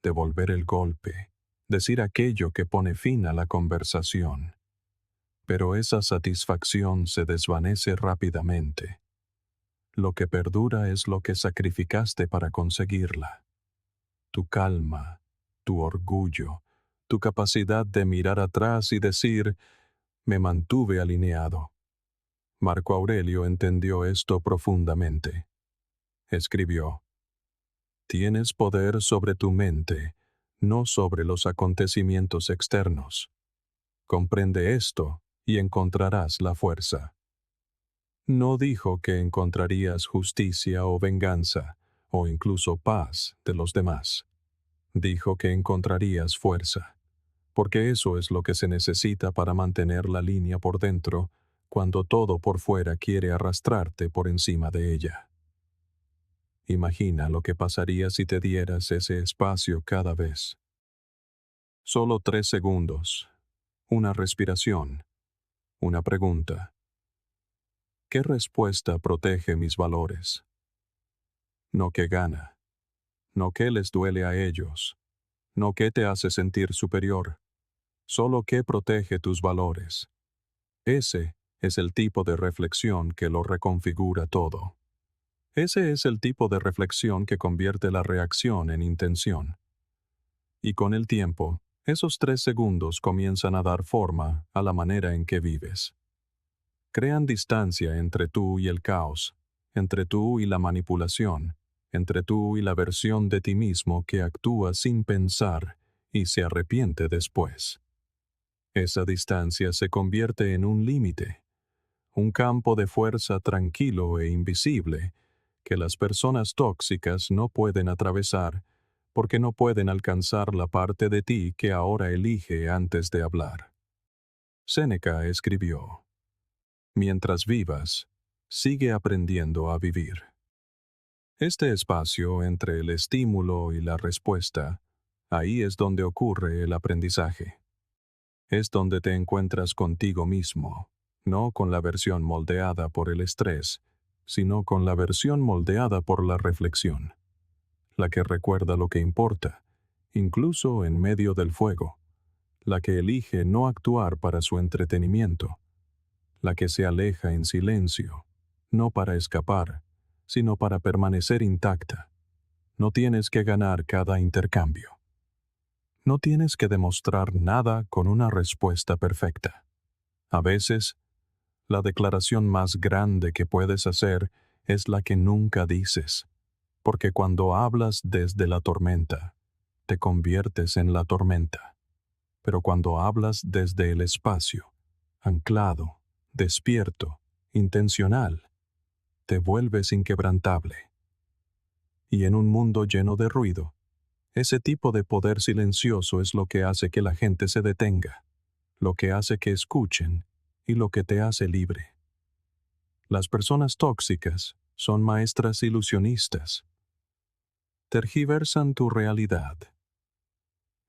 devolver el golpe, decir aquello que pone fin a la conversación. Pero esa satisfacción se desvanece rápidamente. Lo que perdura es lo que sacrificaste para conseguirla. Tu calma, tu orgullo, tu capacidad de mirar atrás y decir, me mantuve alineado. Marco Aurelio entendió esto profundamente. Escribió, tienes poder sobre tu mente, no sobre los acontecimientos externos. Comprende esto y encontrarás la fuerza. No dijo que encontrarías justicia o venganza, o incluso paz de los demás. Dijo que encontrarías fuerza, porque eso es lo que se necesita para mantener la línea por dentro, cuando todo por fuera quiere arrastrarte por encima de ella. Imagina lo que pasaría si te dieras ese espacio cada vez. Solo 3 segundos, una respiración, una pregunta. ¿Qué respuesta protege mis valores? No qué gana, no qué les duele a ellos, no qué te hace sentir superior, solo qué protege tus valores. Ese es el tipo de reflexión que lo reconfigura todo. Ese es el tipo de reflexión que convierte la reacción en intención. Y con el tiempo, esos 3 segundos comienzan a dar forma a la manera en que vives. Crean distancia entre tú y el caos, entre tú y la manipulación, entre tú y la versión de ti mismo que actúa sin pensar y se arrepiente después. Esa distancia se convierte en un límite, un campo de fuerza tranquilo e invisible que las personas tóxicas no pueden atravesar porque no pueden alcanzar la parte de ti que ahora elige antes de hablar. Séneca escribió, mientras vivas, sigue aprendiendo a vivir. Este espacio entre el estímulo y la respuesta, ahí es donde ocurre el aprendizaje. Es donde te encuentras contigo mismo, no con la versión moldeada por el estrés, sino con la versión moldeada por la reflexión, la que recuerda lo que importa, incluso en medio del fuego, la que elige no actuar para su entretenimiento, la que se aleja en silencio, no para escapar, sino para permanecer intacta. No tienes que ganar cada intercambio. No tienes que demostrar nada con una respuesta perfecta. A veces, la declaración más grande que puedes hacer es la que nunca dices, porque cuando hablas desde la tormenta, te conviertes en la tormenta. Pero cuando hablas desde el espacio, anclado, despierto, intencional, te vuelves inquebrantable. Y en un mundo lleno de ruido, ese tipo de poder silencioso es lo que hace que la gente se detenga, lo que hace que escuchen y lo que te hace libre. Las personas tóxicas son maestras ilusionistas. Tergiversan tu realidad,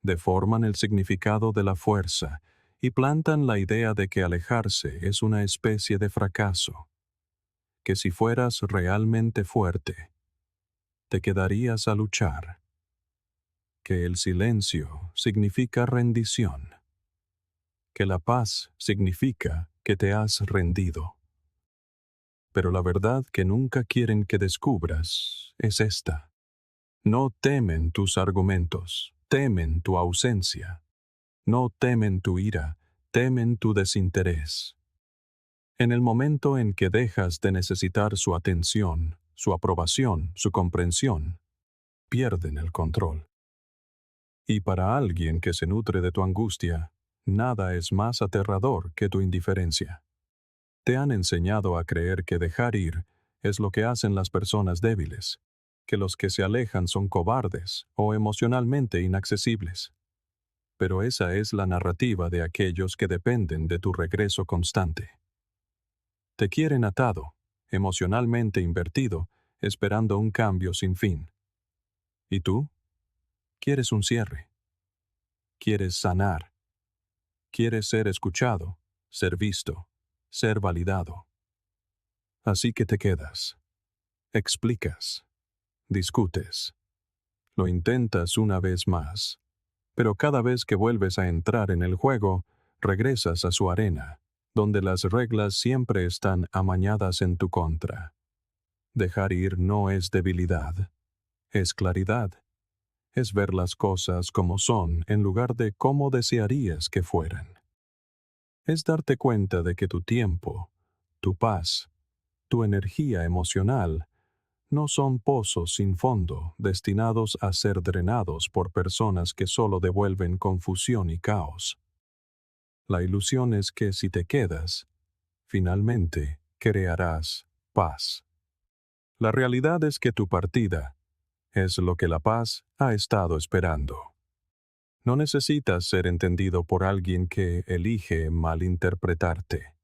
deforman el significado de la fuerza y plantan la idea de que alejarse es una especie de fracaso, que si fueras realmente fuerte, te quedarías a luchar, que el silencio significa rendición, que la paz significa que te has rendido. Pero la verdad que nunca quieren que descubras es esta. No temen tus argumentos, temen tu ausencia. No temen tu ira, temen tu desinterés. En el momento en que dejas de necesitar su atención, su aprobación, su comprensión, pierden el control. Y para alguien que se nutre de tu angustia, nada es más aterrador que tu indiferencia. Te han enseñado a creer que dejar ir es lo que hacen las personas débiles, que los que se alejan son cobardes o emocionalmente inaccesibles. Pero esa es la narrativa de aquellos que dependen de tu regreso constante. Te quieren atado, emocionalmente invertido, esperando un cambio sin fin. ¿Y tú? Quieres un cierre. Quieres sanar. Quieres ser escuchado, ser visto, ser validado. Así que te quedas. Explicas. Discutes. Lo intentas una vez más. Pero cada vez que vuelves a entrar en el juego, regresas a su arena, donde las reglas siempre están amañadas en tu contra. Dejar ir no es debilidad, es claridad. Es ver las cosas como son en lugar de cómo desearías que fueran. Es darte cuenta de que tu tiempo, tu paz, tu energía emocional no son pozos sin fondo destinados a ser drenados por personas que solo devuelven confusión y caos. La ilusión es que si te quedas, finalmente crearás paz. La realidad es que tu partida es lo que la paz ha estado esperando. No necesitas ser entendido por alguien que elige malinterpretarte.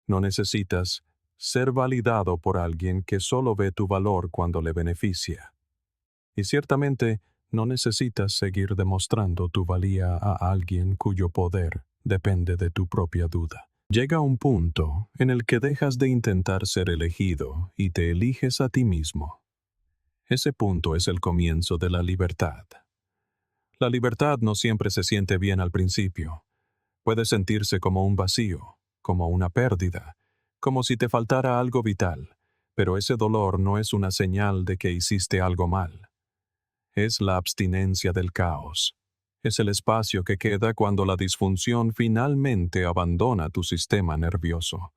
No necesitas ser validado por alguien que solo ve tu valor cuando le beneficia. Y ciertamente no necesitas seguir demostrando tu valía a alguien cuyo poder depende de tu propia duda. Llega un punto en el que dejas de intentar ser elegido y te eliges a ti mismo. Ese punto es el comienzo de la libertad. La libertad no siempre se siente bien al principio. Puede sentirse como un vacío, como una pérdida, como si te faltara algo vital, pero ese dolor no es una señal de que hiciste algo mal. Es la abstinencia del caos. Es el espacio que queda cuando la disfunción finalmente abandona tu sistema nervioso.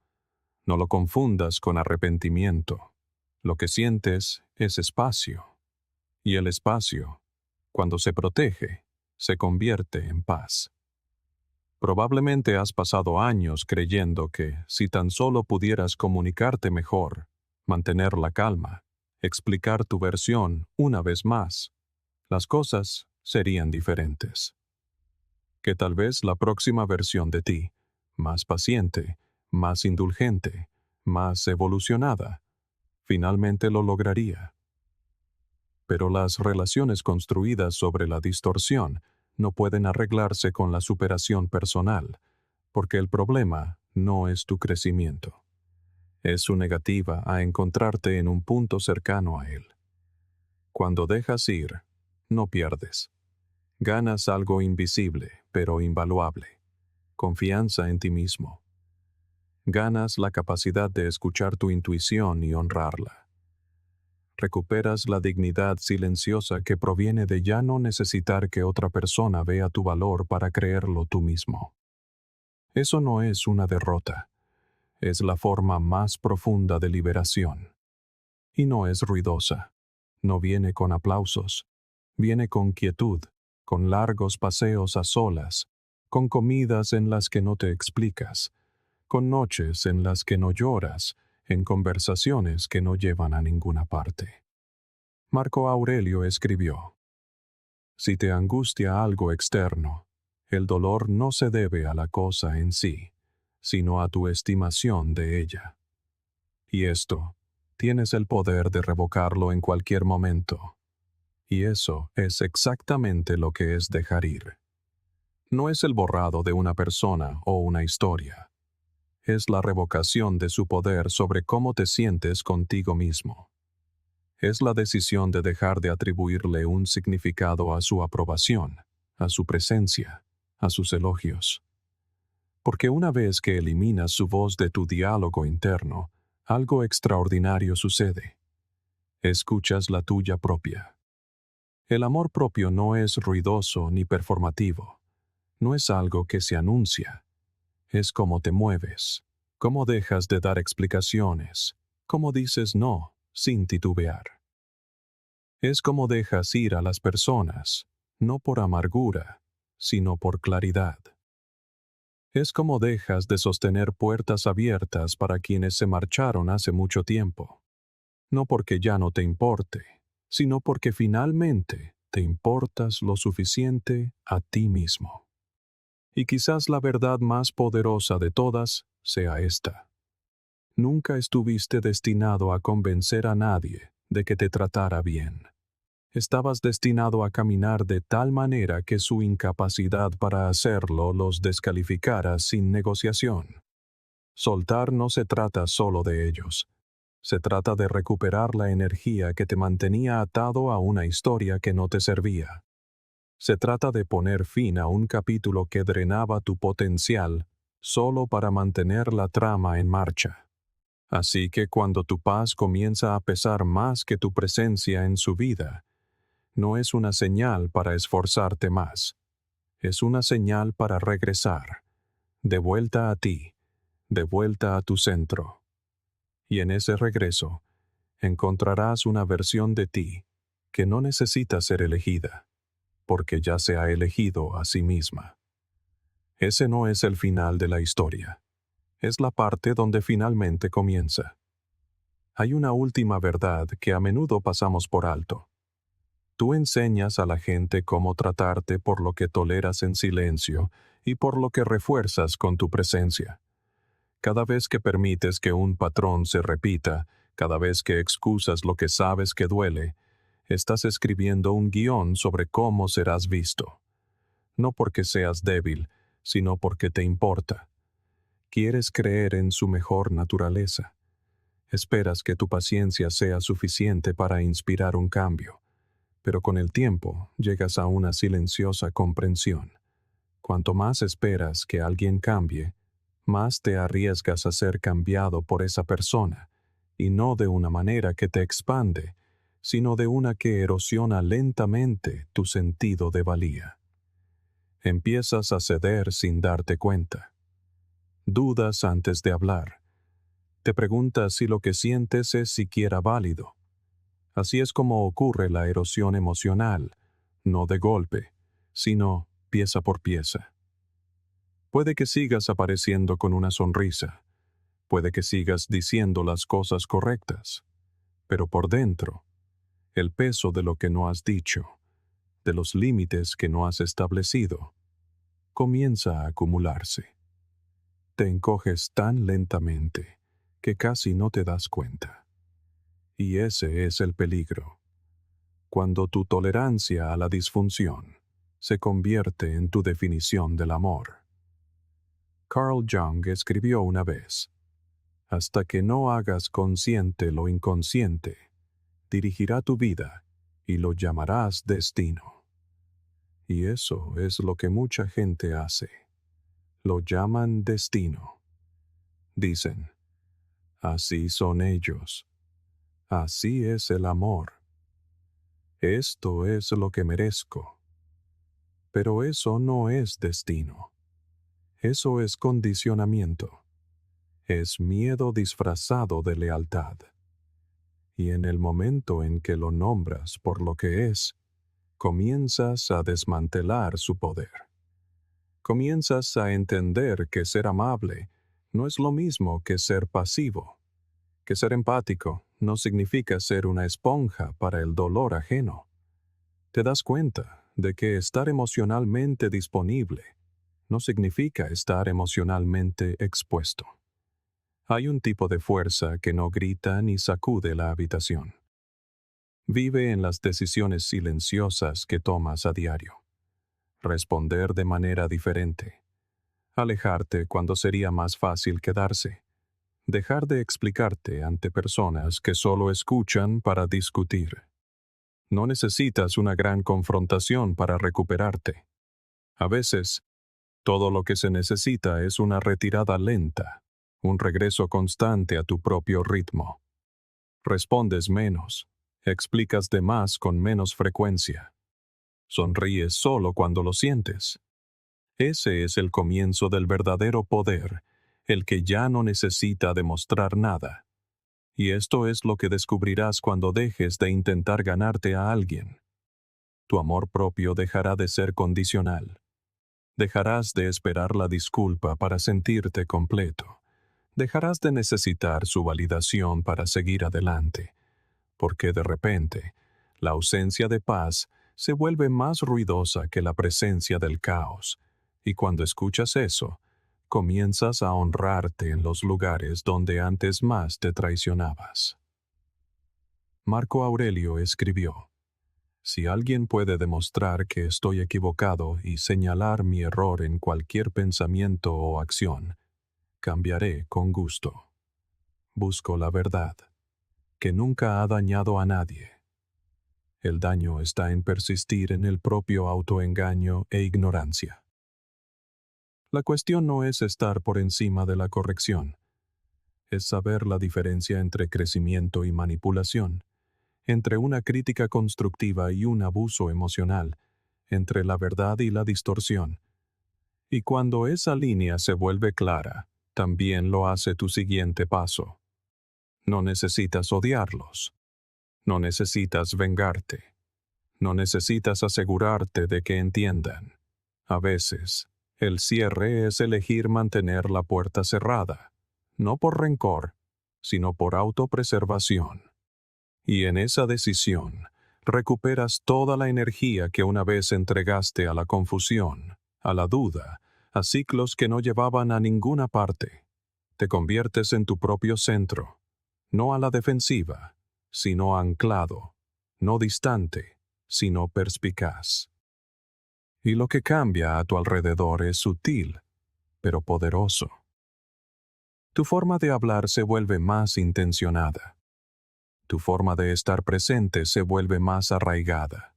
No lo confundas con arrepentimiento. Lo que sientes es espacio. Y el espacio, cuando se protege, se convierte en paz. Probablemente has pasado años creyendo que, si tan solo pudieras comunicarte mejor, mantener la calma, explicar tu versión una vez más, las cosas serían diferentes. Que tal vez la próxima versión de ti, más paciente, más indulgente, más evolucionada, finalmente lo lograría. Pero las relaciones construidas sobre la distorsión no pueden arreglarse con la superación personal, porque el problema no es tu crecimiento. Es su negativa a encontrarte en un punto cercano a él. Cuando dejas ir, no pierdes. Ganas algo invisible, pero invaluable. Confianza en ti mismo. Ganas la capacidad de escuchar tu intuición y honrarla. Recuperas la dignidad silenciosa que proviene de ya no necesitar que otra persona vea tu valor para creerlo tú mismo. Eso no es una derrota, es la forma más profunda de liberación. Y no es ruidosa, no viene con aplausos, viene con quietud, con largos paseos a solas, con comidas en las que no te explicas, con noches en las que no lloras, en conversaciones que no llevan a ninguna parte. Marco Aurelio escribió: si te angustia algo externo, el dolor no se debe a la cosa en sí, sino a tu estimación de ella. Y esto, tienes el poder de revocarlo en cualquier momento. Y eso es exactamente lo que es dejar ir. No es el borrado de una persona o una historia. Es la revocación de su poder sobre cómo te sientes contigo mismo. Es la decisión de dejar de atribuirle un significado a su aprobación, a su presencia, a sus elogios. Porque una vez que eliminas su voz de tu diálogo interno, algo extraordinario sucede. Escuchas la tuya propia. El amor propio no es ruidoso ni performativo. No es algo que se anuncia. Es cómo te mueves, cómo dejas de dar explicaciones, cómo dices no sin titubear. Es como dejas ir a las personas, no por amargura, sino por claridad. Es como dejas de sostener puertas abiertas para quienes se marcharon hace mucho tiempo. No porque ya no te importe, sino porque finalmente te importas lo suficiente a ti mismo. Y quizás la verdad más poderosa de todas sea esta: nunca estuviste destinado a convencer a nadie de que te tratara bien. Estabas destinado a caminar de tal manera que su incapacidad para hacerlo los descalificara sin negociación. Soltar no se trata solo de ellos. Se trata de recuperar la energía que te mantenía atado a una historia que no te servía. Se trata de poner fin a un capítulo que drenaba tu potencial solo para mantener la trama en marcha. Así que cuando tu paz comienza a pesar más que tu presencia en su vida, no es una señal para esforzarte más. Es una señal para regresar, de vuelta a ti, de vuelta a tu centro. Y en ese regreso, encontrarás una versión de ti que no necesita ser elegida, porque ya se ha elegido a sí misma. Ese no es el final de la historia. Es la parte donde finalmente comienza. Hay una última verdad que a menudo pasamos por alto. Tú enseñas a la gente cómo tratarte por lo que toleras en silencio y por lo que refuerzas con tu presencia. Cada vez que permites que un patrón se repita, cada vez que excusas lo que sabes que duele, estás escribiendo un guión sobre cómo serás visto. No porque seas débil, sino porque te importa. Quieres creer en su mejor naturaleza. Esperas que tu paciencia sea suficiente para inspirar un cambio. Pero con el tiempo llegas a una silenciosa comprensión. Cuanto más esperas que alguien cambie, más te arriesgas a ser cambiado por esa persona, y no de una manera que te expande, sino de una que erosiona lentamente tu sentido de valía. Empiezas a ceder sin darte cuenta. Dudas antes de hablar. Te preguntas si lo que sientes es siquiera válido. Así es como ocurre la erosión emocional, no de golpe, sino pieza por pieza. Puede que sigas apareciendo con una sonrisa, puede que sigas diciendo las cosas correctas, pero por dentro, el peso de lo que no has dicho, de los límites que no has establecido, comienza a acumularse. Te encoges tan lentamente que casi no te das cuenta. Y ese es el peligro. Cuando tu tolerancia a la disfunción se convierte en tu definición del amor. Carl Jung escribió una vez: hasta que no hagas consciente lo inconsciente, dirigirá tu vida y lo llamarás destino. Y eso es lo que mucha gente hace. Lo llaman destino. Dicen: así son ellos. Así es el amor. Esto es lo que merezco. Pero eso no es destino. Eso es condicionamiento. Es miedo disfrazado de lealtad. Y en el momento en que lo nombras por lo que es, comienzas a desmantelar su poder. Comienzas a entender que ser amable no es lo mismo que ser pasivo, que ser empático no significa ser una esponja para el dolor ajeno. Te das cuenta de que estar emocionalmente disponible no significa estar emocionalmente expuesto. Hay un tipo de fuerza que no grita ni sacude la habitación. Vive en las decisiones silenciosas que tomas a diario. Responder de manera diferente. Alejarte cuando sería más fácil quedarse. Dejar de explicarte ante personas que solo escuchan para discutir. No necesitas una gran confrontación para recuperarte. A veces, todo lo que se necesita es una retirada lenta, un regreso constante a tu propio ritmo. Respondes menos, explicas de más con menos frecuencia. Sonríes solo cuando lo sientes. Ese es el comienzo del verdadero poder, el que ya no necesita demostrar nada. Y esto es lo que descubrirás cuando dejes de intentar ganarte a alguien. Tu amor propio dejará de ser condicional. Dejarás de esperar la disculpa para sentirte completo. Dejarás de necesitar su validación para seguir adelante, porque de repente, la ausencia de paz se vuelve más ruidosa que la presencia del caos, y cuando escuchas eso, comienzas a honrarte en los lugares donde antes más te traicionabas. Marco Aurelio escribió: si alguien puede demostrar que estoy equivocado y señalar mi error en cualquier pensamiento o acción, cambiaré con gusto. Busco la verdad, que nunca ha dañado a nadie. El daño está en persistir en el propio autoengaño e ignorancia. La cuestión no es estar por encima de la corrección. Es saber la diferencia entre crecimiento y manipulación, entre una crítica constructiva y un abuso emocional, entre la verdad y la distorsión. Y cuando esa línea se vuelve clara, también lo hace tu siguiente paso. No necesitas odiarlos. No necesitas vengarte. No necesitas asegurarte de que entiendan. A veces, el cierre es elegir mantener la puerta cerrada, no por rencor, sino por autopreservación. Y en esa decisión, recuperas toda la energía que una vez entregaste a la confusión, a la duda, a ciclos que no llevaban a ninguna parte. Te conviertes en tu propio centro, no a la defensiva, sino anclado, no distante, sino perspicaz. Y lo que cambia a tu alrededor es sutil, pero poderoso. Tu forma de hablar se vuelve más intencionada. Tu forma de estar presente se vuelve más arraigada.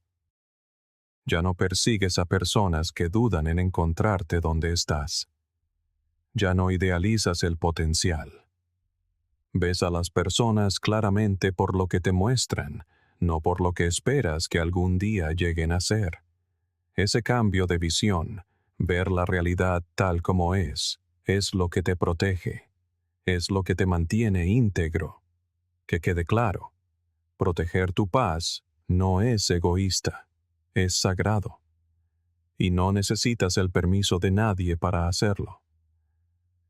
Ya no persigues a personas que dudan en encontrarte donde estás. Ya no idealizas el potencial. Ves a las personas claramente por lo que te muestran, no por lo que esperas que algún día lleguen a ser. Ese cambio de visión, ver la realidad tal como es lo que te protege, es lo que te mantiene íntegro. Que quede claro, proteger tu paz no es egoísta, es sagrado. Y no necesitas el permiso de nadie para hacerlo.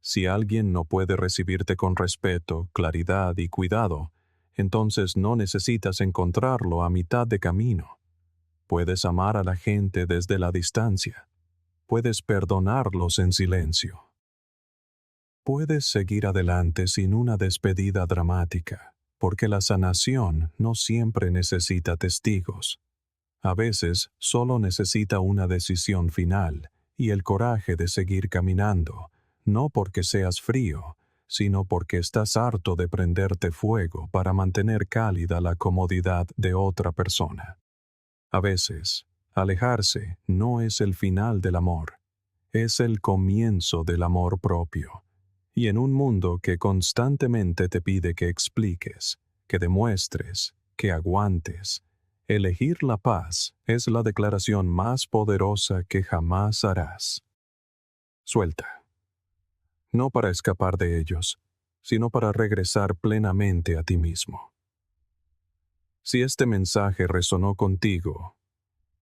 Si alguien no puede recibirte con respeto, claridad y cuidado, entonces no necesitas encontrarlo a mitad de camino. Puedes amar a la gente desde la distancia. Puedes perdonarlos en silencio. Puedes seguir adelante sin una despedida dramática, porque la sanación no siempre necesita testigos. A veces solo necesita una decisión final y el coraje de seguir caminando, no porque seas frío, sino porque estás harto de prenderte fuego para mantener cálida la comodidad de otra persona. A veces, alejarse no es el final del amor, es el comienzo del amor propio. Y en un mundo que constantemente te pide que expliques, que demuestres, que aguantes, elegir la paz es la declaración más poderosa que jamás harás. Suelta. No para escapar de ellos, sino para regresar plenamente a ti mismo. Si este mensaje resonó contigo,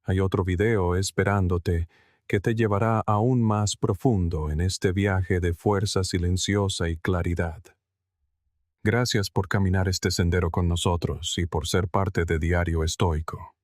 hay otro video esperándote que te llevará aún más profundo en este viaje de fuerza silenciosa y claridad. Gracias por caminar este sendero con nosotros y por ser parte de Diario Estoico.